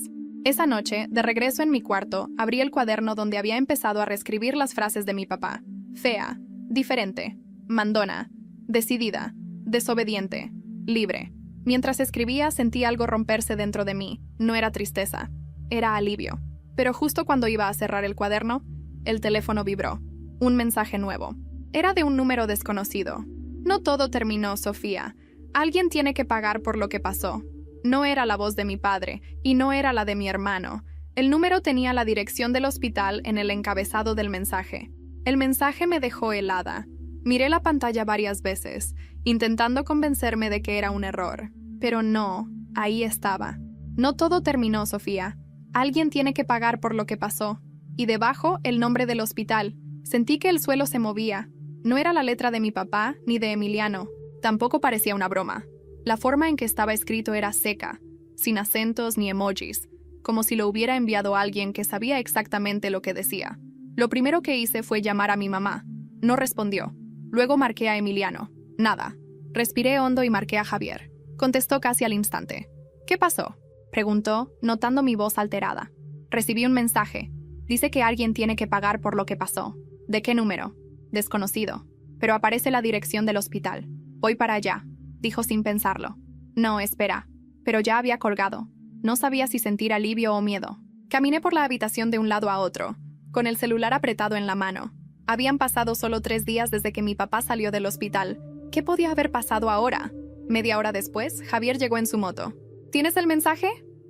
Esa noche, de regreso en mi cuarto, abrí el cuaderno donde había empezado a reescribir las frases de mi papá. Fea, diferente, mandona, decidida, desobediente, libre. Mientras escribía, sentí algo romperse dentro de mí. No era tristeza, era alivio. Pero justo cuando iba a cerrar el cuaderno, el teléfono vibró. Un mensaje nuevo. Era de un número desconocido. «No todo terminó, Sofía. Alguien tiene que pagar por lo que pasó». No era la voz de mi padre, y no era la de mi hermano. El número tenía la dirección del hospital en el encabezado del mensaje. El mensaje me dejó helada. Miré la pantalla varias veces, intentando convencerme de que era un error. Pero no, ahí estaba. «No todo terminó, Sofía. Alguien tiene que pagar por lo que pasó». Y debajo, el nombre del hospital. Sentí que el suelo se movía. No era la letra de mi papá ni de Emiliano. Tampoco parecía una broma. La forma en que estaba escrito era seca, sin acentos ni emojis, como si lo hubiera enviado alguien que sabía exactamente lo que decía. Lo primero que hice fue llamar a mi mamá. No respondió. Luego marqué a Emiliano. Nada. Respiré hondo y marqué a Javier. Contestó casi al instante. «¿Qué pasó?», preguntó, notando mi voz alterada. «Recibí un mensaje. Dice que alguien tiene que pagar por lo que pasó». «¿De qué número?». «Desconocido. Pero aparece la dirección del hospital. Voy para allá», dijo sin pensarlo. «No, espera». Pero ya había colgado. No sabía si sentir alivio o miedo. Caminé por la habitación de un lado a otro, con el celular apretado en la mano. Habían pasado solo 3 días desde que mi papá salió del hospital. ¿Qué podía haber pasado ahora? Media hora después, Javier llegó en su moto. ¿Tienes el mensaje?,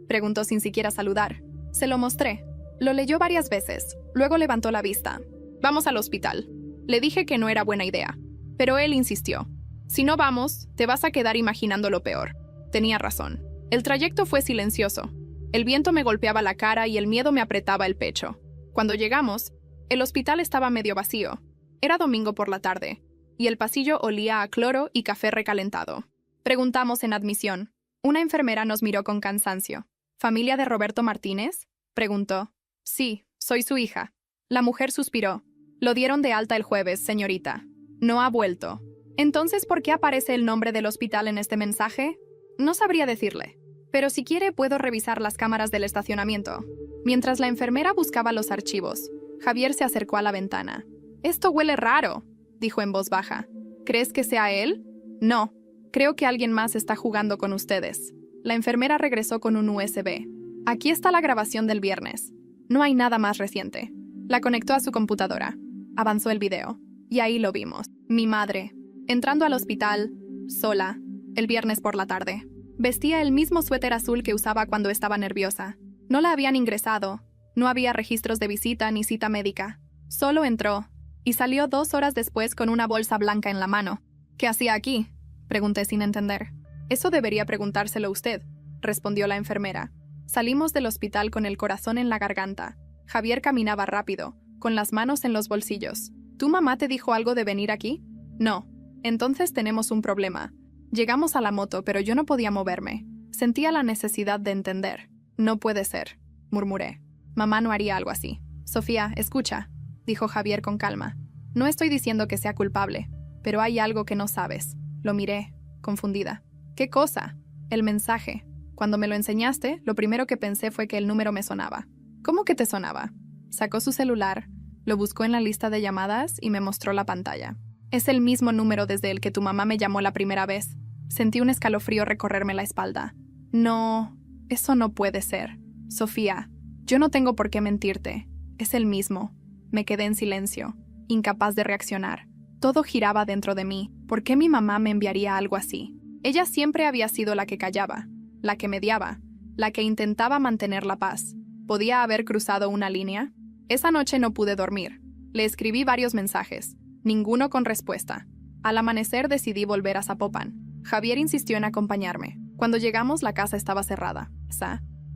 preguntó sin siquiera saludar. Se lo mostré. Lo leyó varias veces, luego levantó la vista. Vamos al hospital. Le dije que no era buena idea, pero él insistió. Si no vamos, te vas a quedar imaginando lo peor. Tenía razón. El trayecto fue silencioso. El viento me golpeaba la cara y el miedo me apretaba el pecho. Cuando llegamos, el hospital estaba medio vacío. Era domingo por la tarde, y el pasillo olía a cloro y café recalentado. Preguntamos en admisión. Una enfermera nos miró con cansancio. ¿Familia de Roberto Martínez?, preguntó. Sí, soy su hija. La mujer suspiró. Lo dieron de alta el jueves, señorita. No ha vuelto. Entonces, ¿por qué aparece el nombre del hospital en este mensaje? No sabría decirle. Pero si quiere, puedo revisar las cámaras del estacionamiento. Mientras la enfermera buscaba los archivos, Javier se acercó a la ventana. Esto huele raro, dijo en voz baja. ¿Crees que sea él? No. Creo que alguien más está jugando con ustedes. La enfermera regresó con un USB. Aquí está la grabación del viernes. No hay nada más reciente. La conectó a su computadora. Avanzó el video. Y ahí lo vimos. Mi madre, entrando al hospital, sola, el viernes por la tarde. Vestía el mismo suéter azul que usaba cuando estaba nerviosa. No la habían ingresado. No había registros de visita ni cita médica. Solo entró. Y salió 2 horas después con una bolsa blanca en la mano. ¿Qué hacía aquí?, pregunté sin entender. Eso debería preguntárselo usted, respondió la enfermera. Salimos del hospital con el corazón en la garganta. Javier caminaba rápido, con las manos en los bolsillos. ¿Tu mamá te dijo algo de venir aquí? No. Entonces tenemos un problema. Llegamos a la moto, pero yo no podía moverme. Sentía la necesidad de entender. No puede ser, murmuré. Mamá no haría algo así. Sofía, escucha, dijo Javier con calma. No estoy diciendo que sea culpable, pero hay algo que no sabes. Lo miré, confundida. ¿Qué cosa? El mensaje. Cuando me lo enseñaste, lo primero que pensé fue que el número me sonaba. ¿Cómo que te sonaba? Sacó su celular, lo buscó en la lista de llamadas y me mostró la pantalla. Es el mismo número desde el que tu mamá me llamó la primera vez. Sentí un escalofrío recorrerme la espalda. No, eso no puede ser. Sofía, yo no tengo por qué mentirte. Es el mismo. Me quedé en silencio, incapaz de reaccionar. Todo giraba dentro de mí. ¿Por qué mi mamá me enviaría algo así? Ella siempre había sido la que callaba, la que mediaba, la que intentaba mantener la paz. ¿Podía haber cruzado una línea? Esa noche no pude dormir. Le escribí varios mensajes, ninguno con respuesta. Al amanecer decidí volver a Zapopan. Javier insistió en acompañarme. Cuando llegamos, la casa estaba cerrada.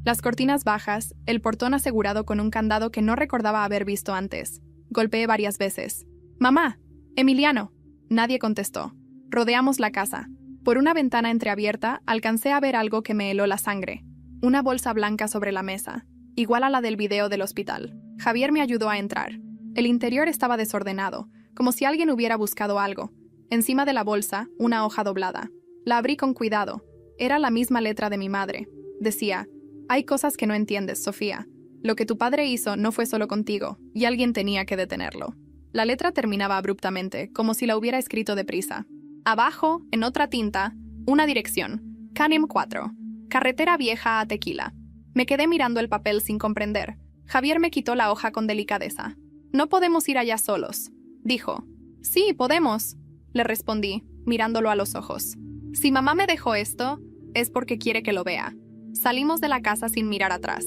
Las cortinas bajas, el portón asegurado con un candado que no recordaba haber visto antes. Golpeé varias veces. ¡Mamá! ¡Emiliano! Nadie contestó. Rodeamos la casa. Por una ventana entreabierta, alcancé a ver algo que me heló la sangre. Una bolsa blanca sobre la mesa, igual a la del video del hospital. Javier me ayudó a entrar. El interior estaba desordenado, como si alguien hubiera buscado algo. Encima de la bolsa, una hoja doblada. La abrí con cuidado. Era la misma letra de mi madre. Decía: hay cosas que no entiendes, Sofía. Lo que tu padre hizo no fue solo contigo, y alguien tenía que detenerlo. La letra terminaba abruptamente, como si la hubiera escrito deprisa. Abajo, en otra tinta, una dirección. Canem 4. Carretera Vieja a Tequila. Me quedé mirando el papel sin comprender. Javier me quitó la hoja con delicadeza. No podemos ir allá solos, dijo. Sí, podemos, le respondí, mirándolo a los ojos. Si mamá me dejó esto, es porque quiere que lo vea. Salimos de la casa sin mirar atrás.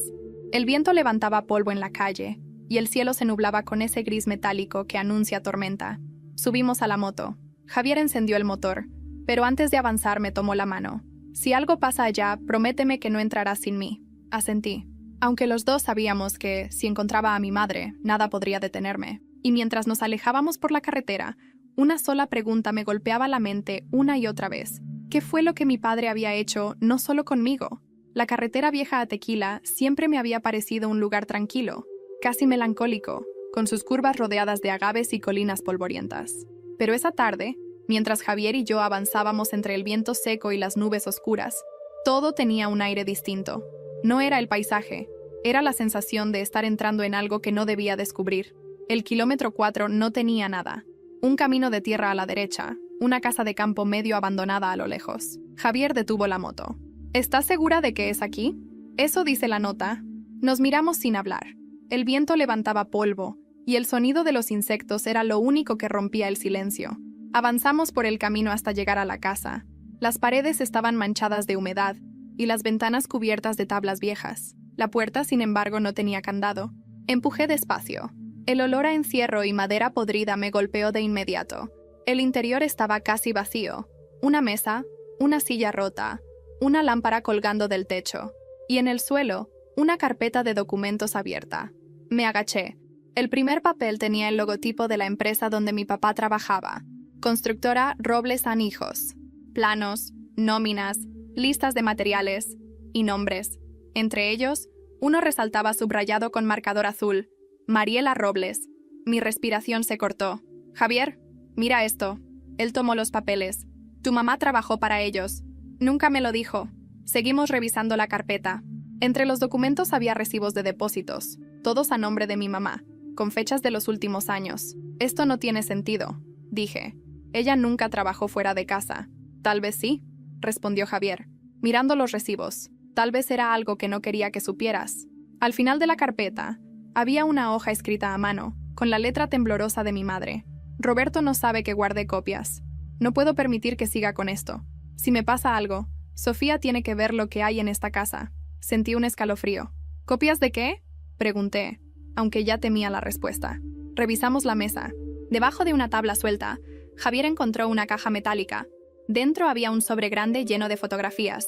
El viento levantaba polvo en la calle, y el cielo se nublaba con ese gris metálico que anuncia tormenta. Subimos a la moto. Javier encendió el motor, pero antes de avanzar me tomó la mano. Si algo pasa allá, prométeme que no entrarás sin mí. Asentí. Aunque los dos sabíamos que, si encontraba a mi madre, nada podría detenerme. Y mientras nos alejábamos por la carretera, una sola pregunta me golpeaba la mente una y otra vez. ¿Qué fue lo que mi padre había hecho, no solo conmigo? La carretera vieja a Tequila siempre me había parecido un lugar tranquilo, casi melancólico, con sus curvas rodeadas de agaves y colinas polvorientas. Pero esa tarde, mientras Javier y yo avanzábamos entre el viento seco y las nubes oscuras, todo tenía un aire distinto. No era el paisaje, era la sensación de estar entrando en algo que no debía descubrir. El kilómetro 4 no tenía nada. Un camino de tierra a la derecha, una casa de campo medio abandonada a lo lejos. Javier detuvo la moto. ¿Estás segura de que es aquí? Eso dice la nota. Nos miramos sin hablar. El viento levantaba polvo, y el sonido de los insectos era lo único que rompía el silencio. Avanzamos por el camino hasta llegar a la casa. Las paredes estaban manchadas de humedad y las ventanas cubiertas de tablas viejas. La puerta, sin embargo, no tenía candado. Empujé despacio. El olor a encierro y madera podrida me golpeó de inmediato. El interior estaba casi vacío. Una mesa, una silla rota, una lámpara colgando del techo, y en el suelo, una carpeta de documentos abierta. Me agaché. El primer papel tenía el logotipo de la empresa donde mi papá trabajaba, Constructora Robles & Hijos. Planos, nóminas, listas de materiales y nombres. Entre ellos, uno resaltaba subrayado con marcador azul: Mariela Robles. Mi respiración se cortó. Javier, mira esto. Él tomó los papeles. Tu mamá trabajó para ellos. Nunca me lo dijo. Seguimos revisando la carpeta. Entre los documentos había recibos de depósitos, todos a nombre de mi mamá, con fechas de los últimos años. Esto no tiene sentido, dije. Ella nunca trabajó fuera de casa. Tal vez sí, respondió Javier, mirando los recibos. Tal vez era algo que no quería que supieras. Al final de la carpeta, había una hoja escrita a mano, con la letra temblorosa de mi madre. Roberto no sabe que guardé copias. No puedo permitir que siga con esto. Si me pasa algo, Sofía tiene que ver lo que hay en esta casa. Sentí un escalofrío. ¿Copias de qué?, pregunté, aunque ya temía la respuesta. Revisamos la mesa. Debajo de una tabla suelta, Javier encontró una caja metálica. Dentro había un sobre grande lleno de fotografías.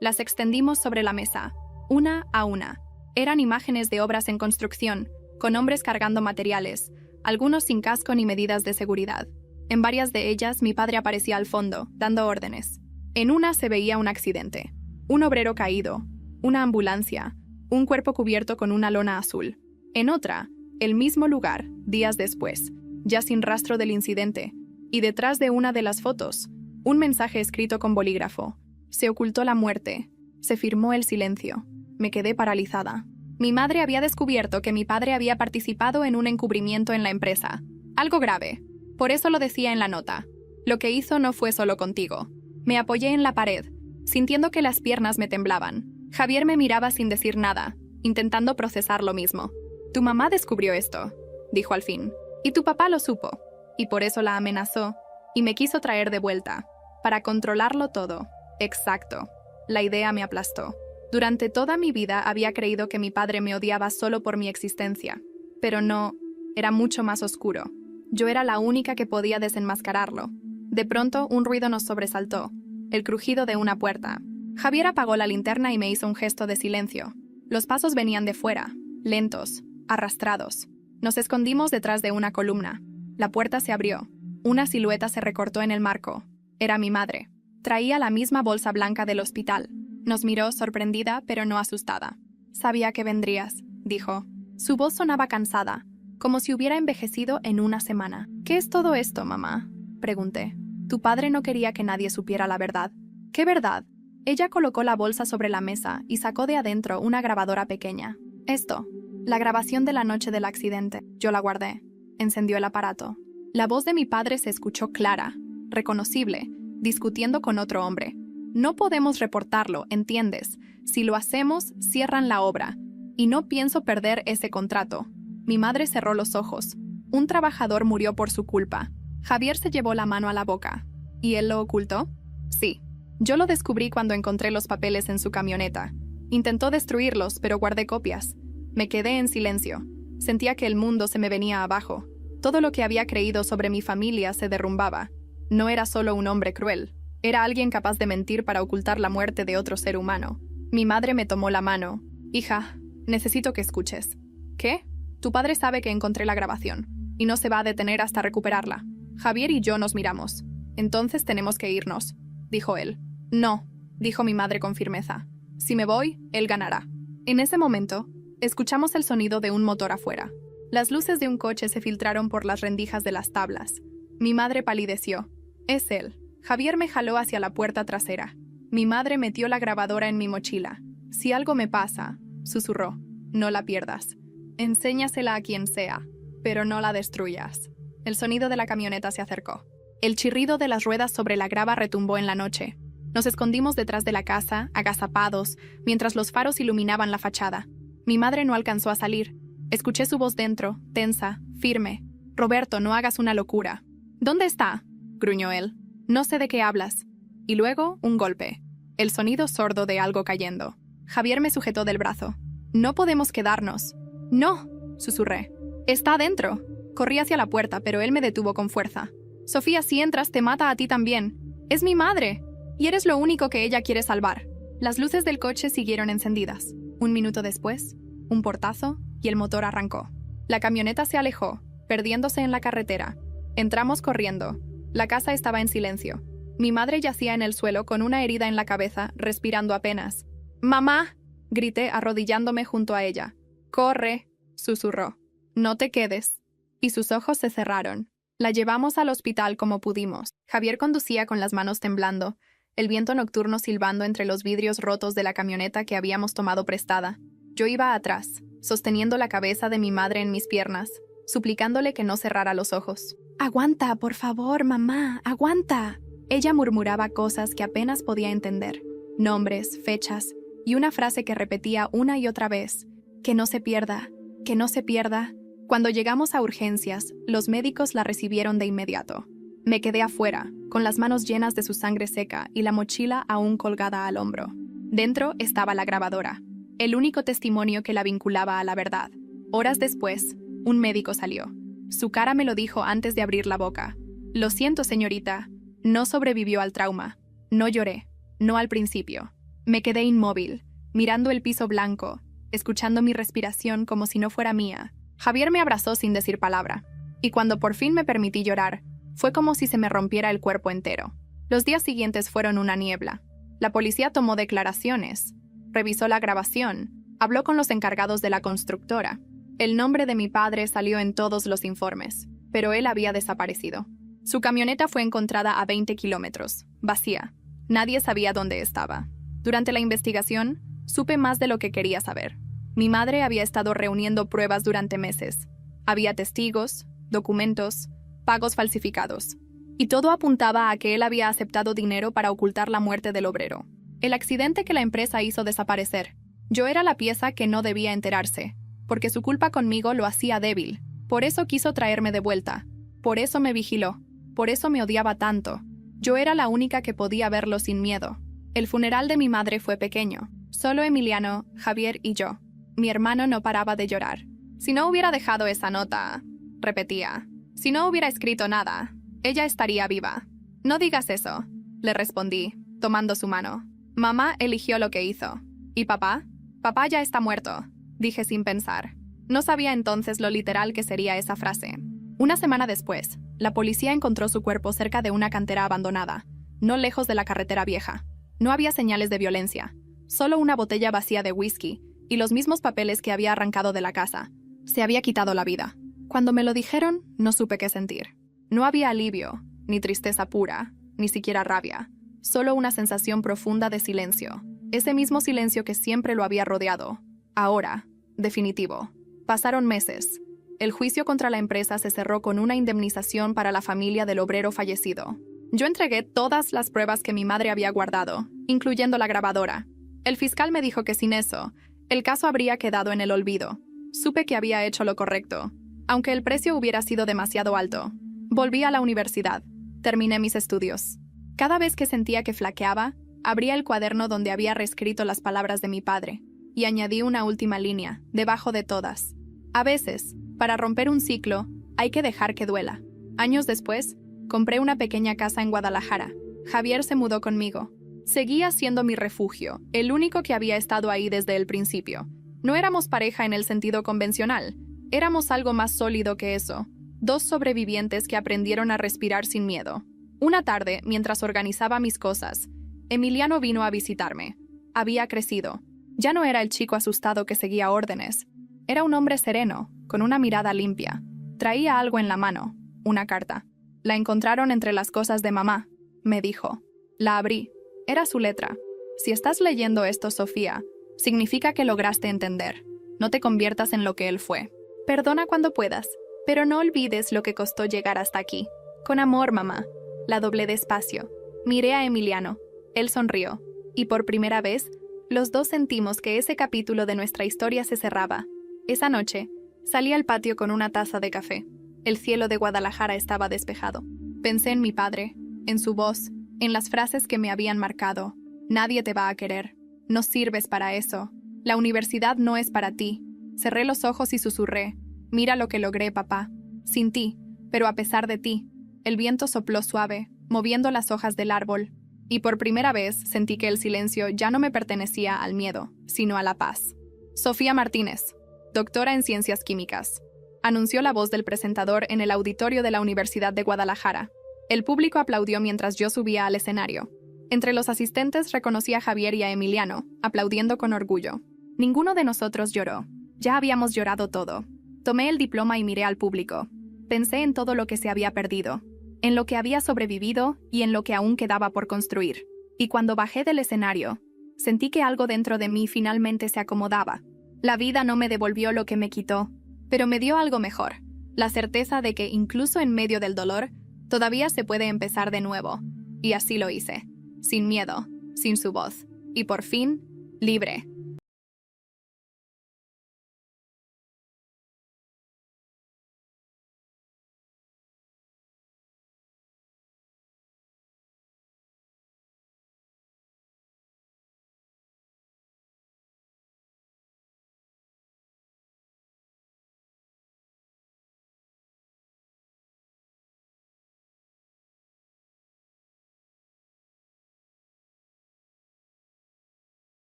Las extendimos sobre la mesa, una a una. Eran imágenes de obras en construcción, con hombres cargando materiales, algunos sin casco ni medidas de seguridad. En varias de ellas mi padre aparecía al fondo, dando órdenes. En una se veía un accidente, un obrero caído, una ambulancia, un cuerpo cubierto con una lona azul. En otra, el mismo lugar, días después, ya sin rastro del incidente, y detrás de una de las fotos, un mensaje escrito con bolígrafo. Se ocultó la muerte, se firmó el silencio. Me quedé paralizada. Mi madre había descubierto que mi padre había participado en un encubrimiento en la empresa. Algo grave. Por eso lo decía en la nota. Lo que hizo no fue solo contigo. Me apoyé en la pared, sintiendo que las piernas me temblaban. Javier me miraba sin decir nada, intentando procesar lo mismo. Tu mamá descubrió esto, dijo al fin. Y tu papá lo supo, y por eso la amenazó, y me quiso traer de vuelta, para controlarlo todo. Exacto. La idea me aplastó. Durante toda mi vida había creído que mi padre me odiaba solo por mi existencia. Pero no, era mucho más oscuro. Yo era la única que podía desenmascararlo. De pronto, un ruido nos sobresaltó, el crujido de una puerta. Javier apagó la linterna y me hizo un gesto de silencio. Los pasos venían de fuera, lentos, arrastrados. Nos escondimos detrás de una columna. La puerta se abrió. Una silueta se recortó en el marco. Era mi madre. Traía la misma bolsa blanca del hospital. Nos miró sorprendida, pero no asustada. Sabía que vendrías, dijo. Su voz sonaba cansada, como si hubiera envejecido en una semana. ¿Qué es todo esto, mamá?, pregunté. Tu padre no quería que nadie supiera la verdad. ¿Qué verdad? Ella colocó la bolsa sobre la mesa y sacó de adentro una grabadora pequeña. Esto, la grabación de la noche del accidente. Yo la guardé. Encendió el aparato. La voz de mi padre se escuchó clara, reconocible, discutiendo con otro hombre. No podemos reportarlo, ¿entiendes? Si lo hacemos, cierran la obra. Y no pienso perder ese contrato. Mi madre cerró los ojos. Un trabajador murió por su culpa. Javier se llevó la mano a la boca. ¿Y él lo ocultó? Sí. Yo lo descubrí cuando encontré los papeles en su camioneta. Intentó destruirlos, pero guardé copias. Me quedé en silencio. Sentía que el mundo se me venía abajo. Todo lo que había creído sobre mi familia se derrumbaba. No era solo un hombre cruel. Era alguien capaz de mentir para ocultar la muerte de otro ser humano. Mi madre me tomó la mano. Hija, necesito que escuches. ¿Qué? Tu padre sabe que encontré la grabación, y no se va a detener hasta recuperarla. Javier y yo nos miramos. Entonces tenemos que irnos, dijo él. No, dijo mi madre con firmeza. Si me voy, él ganará. En ese momento, escuchamos el sonido de un motor afuera. Las luces de un coche se filtraron por las rendijas de las tablas. Mi madre palideció. Es él. Javier me jaló hacia la puerta trasera. Mi madre metió la grabadora en mi mochila. Si algo me pasa, susurró, no la pierdas. Enséñasela a quien sea, pero no la destruyas. El sonido de la camioneta se acercó. El chirrido de las ruedas sobre la grava retumbó en la noche. Nos escondimos detrás de la casa, agazapados, mientras los faros iluminaban la fachada. Mi madre no alcanzó a salir. Escuché su voz dentro, tensa, firme. Roberto, no hagas una locura. ¿Dónde está?, gruñó él. No sé de qué hablas. Y luego, un golpe. El sonido sordo de algo cayendo. Javier me sujetó del brazo. «No podemos quedarnos». «No», susurré. «Está adentro». Corrí hacia la puerta, pero él me detuvo con fuerza. «Sofía, si entras, te mata a ti también. Es mi madre. Y eres lo único que ella quiere salvar». Las luces del coche siguieron encendidas. Un minuto después, un portazo y el motor arrancó. La camioneta se alejó, perdiéndose en la carretera. Entramos corriendo. La casa estaba en silencio. Mi madre yacía en el suelo con una herida en la cabeza, respirando apenas. «¡Mamá!», grité arrodillándome junto a ella. «¡Corre!», susurró. «No te quedes». Y sus ojos se cerraron. La llevamos al hospital como pudimos. Javier conducía con las manos temblando, el viento nocturno silbando entre los vidrios rotos de la camioneta que habíamos tomado prestada. Yo iba atrás, sosteniendo la cabeza de mi madre en mis piernas, suplicándole que no cerrara los ojos. «Aguanta, por favor, mamá, aguanta». Ella murmuraba cosas que apenas podía entender, nombres, fechas, y una frase que repetía una y otra vez: «Que no se pierda, que no se pierda». Cuando llegamos a urgencias, los médicos la recibieron de inmediato. Me quedé afuera, con las manos llenas de su sangre seca y la mochila aún colgada al hombro. Dentro estaba la grabadora, el único testimonio que la vinculaba a la verdad. Horas después, un médico salió. Su cara me lo dijo antes de abrir la boca. «Lo siento, señorita. No sobrevivió al trauma». No lloré, no al principio. Me quedé inmóvil, mirando el piso blanco, escuchando mi respiración como si no fuera mía. Javier me abrazó sin decir palabra, y cuando por fin me permití llorar, fue como si se me rompiera el cuerpo entero. Los días siguientes fueron una niebla. La policía tomó declaraciones, revisó la grabación, habló con los encargados de la constructora. El nombre de mi padre salió en todos los informes, pero él había desaparecido. Su camioneta fue encontrada a 20 kilómetros, vacía. Nadie sabía dónde estaba. Durante la investigación, supe más de lo que quería saber. Mi madre había estado reuniendo pruebas durante meses. Había testigos, documentos, pagos falsificados. Y todo apuntaba a que él había aceptado dinero para ocultar la muerte del obrero. El accidente que la empresa hizo desaparecer. Yo era la pieza que no debía enterarse, porque su culpa conmigo lo hacía débil. Por eso quiso traerme de vuelta. Por eso me vigiló. Por eso me odiaba tanto. Yo era la única que podía verlo sin miedo. El funeral de mi madre fue pequeño. Solo Emiliano, Javier y yo. Mi hermano no paraba de llorar. «Si no hubiera dejado esa nota», repetía. «Si no hubiera escrito nada, ella estaría viva». «No digas eso», le respondí, tomando su mano. «Mamá eligió lo que hizo. ¿Y papá? Papá ya está muerto», dije sin pensar. No sabía entonces lo literal que sería esa frase. Una semana después, la policía encontró su cuerpo cerca de una cantera abandonada, no lejos de la carretera vieja. No había señales de violencia, solo una botella vacía de whisky y los mismos papeles que había arrancado de la casa. Se había quitado la vida. Cuando me lo dijeron, no supe qué sentir. No había alivio, ni tristeza pura, ni siquiera rabia. Solo una sensación profunda de silencio. Ese mismo silencio que siempre lo había rodeado. Ahora, definitivo. Pasaron meses. El juicio contra la empresa se cerró con una indemnización para la familia del obrero fallecido. Yo entregué todas las pruebas que mi madre había guardado, incluyendo la grabadora. El fiscal me dijo que sin eso, el caso habría quedado en el olvido. Supe que había hecho lo correcto, aunque el precio hubiera sido demasiado alto. Volví a la universidad. Terminé mis estudios. Cada vez que sentía que flaqueaba, abría el cuaderno donde había reescrito las palabras de mi padre, y añadí una última línea, debajo de todas. A veces, para romper un ciclo, hay que dejar que duela. Años después, compré una pequeña casa en Guadalajara. Javier se mudó conmigo. Seguía siendo mi refugio, el único que había estado ahí desde el principio. No éramos pareja en el sentido convencional, éramos algo más sólido que eso. Dos sobrevivientes que aprendieron a respirar sin miedo. Una tarde, mientras organizaba mis cosas, Emiliano vino a visitarme. Había crecido. Ya no era el chico asustado que seguía órdenes. Era un hombre sereno, con una mirada limpia. Traía algo en la mano, una carta. «La encontraron entre las cosas de mamá», me dijo. La abrí. Era su letra. «Si estás leyendo esto, Sofía, significa que lograste entender. No te conviertas en lo que él fue. Perdona cuando puedas, pero no olvides lo que costó llegar hasta aquí. Con amor, mamá». La doblé despacio. Miré a Emiliano. Él sonrió. Y por primera vez, los dos sentimos que ese capítulo de nuestra historia se cerraba. Esa noche, salí al patio con una taza de café. El cielo de Guadalajara estaba despejado. Pensé en mi padre, en su voz, en las frases que me habían marcado. Nadie te va a querer. No sirves para eso. La universidad no es para ti. Cerré los ojos y susurré. Mira lo que logré, papá. Sin ti, pero a pesar de ti. El viento sopló suave, moviendo las hojas del árbol. Y por primera vez sentí que el silencio ya no me pertenecía al miedo, sino a la paz. Sofía Martínez, doctora en Ciencias Químicas, anunció la voz del presentador en el auditorio de la Universidad de Guadalajara. El público aplaudió mientras yo subía al escenario. Entre los asistentes reconocí a Javier y a Emiliano, aplaudiendo con orgullo. Ninguno de nosotros lloró. Ya habíamos llorado todo. Tomé el diploma y miré al público. Pensé en todo lo que se había perdido, en lo que había sobrevivido y en lo que aún quedaba por construir. Y cuando bajé del escenario, sentí que algo dentro de mí finalmente se acomodaba. La vida no me devolvió lo que me quitó, pero me dio algo mejor, la certeza de que incluso en medio del dolor, todavía se puede empezar de nuevo. Y así lo hice, sin miedo, sin su voz, y por fin, libre.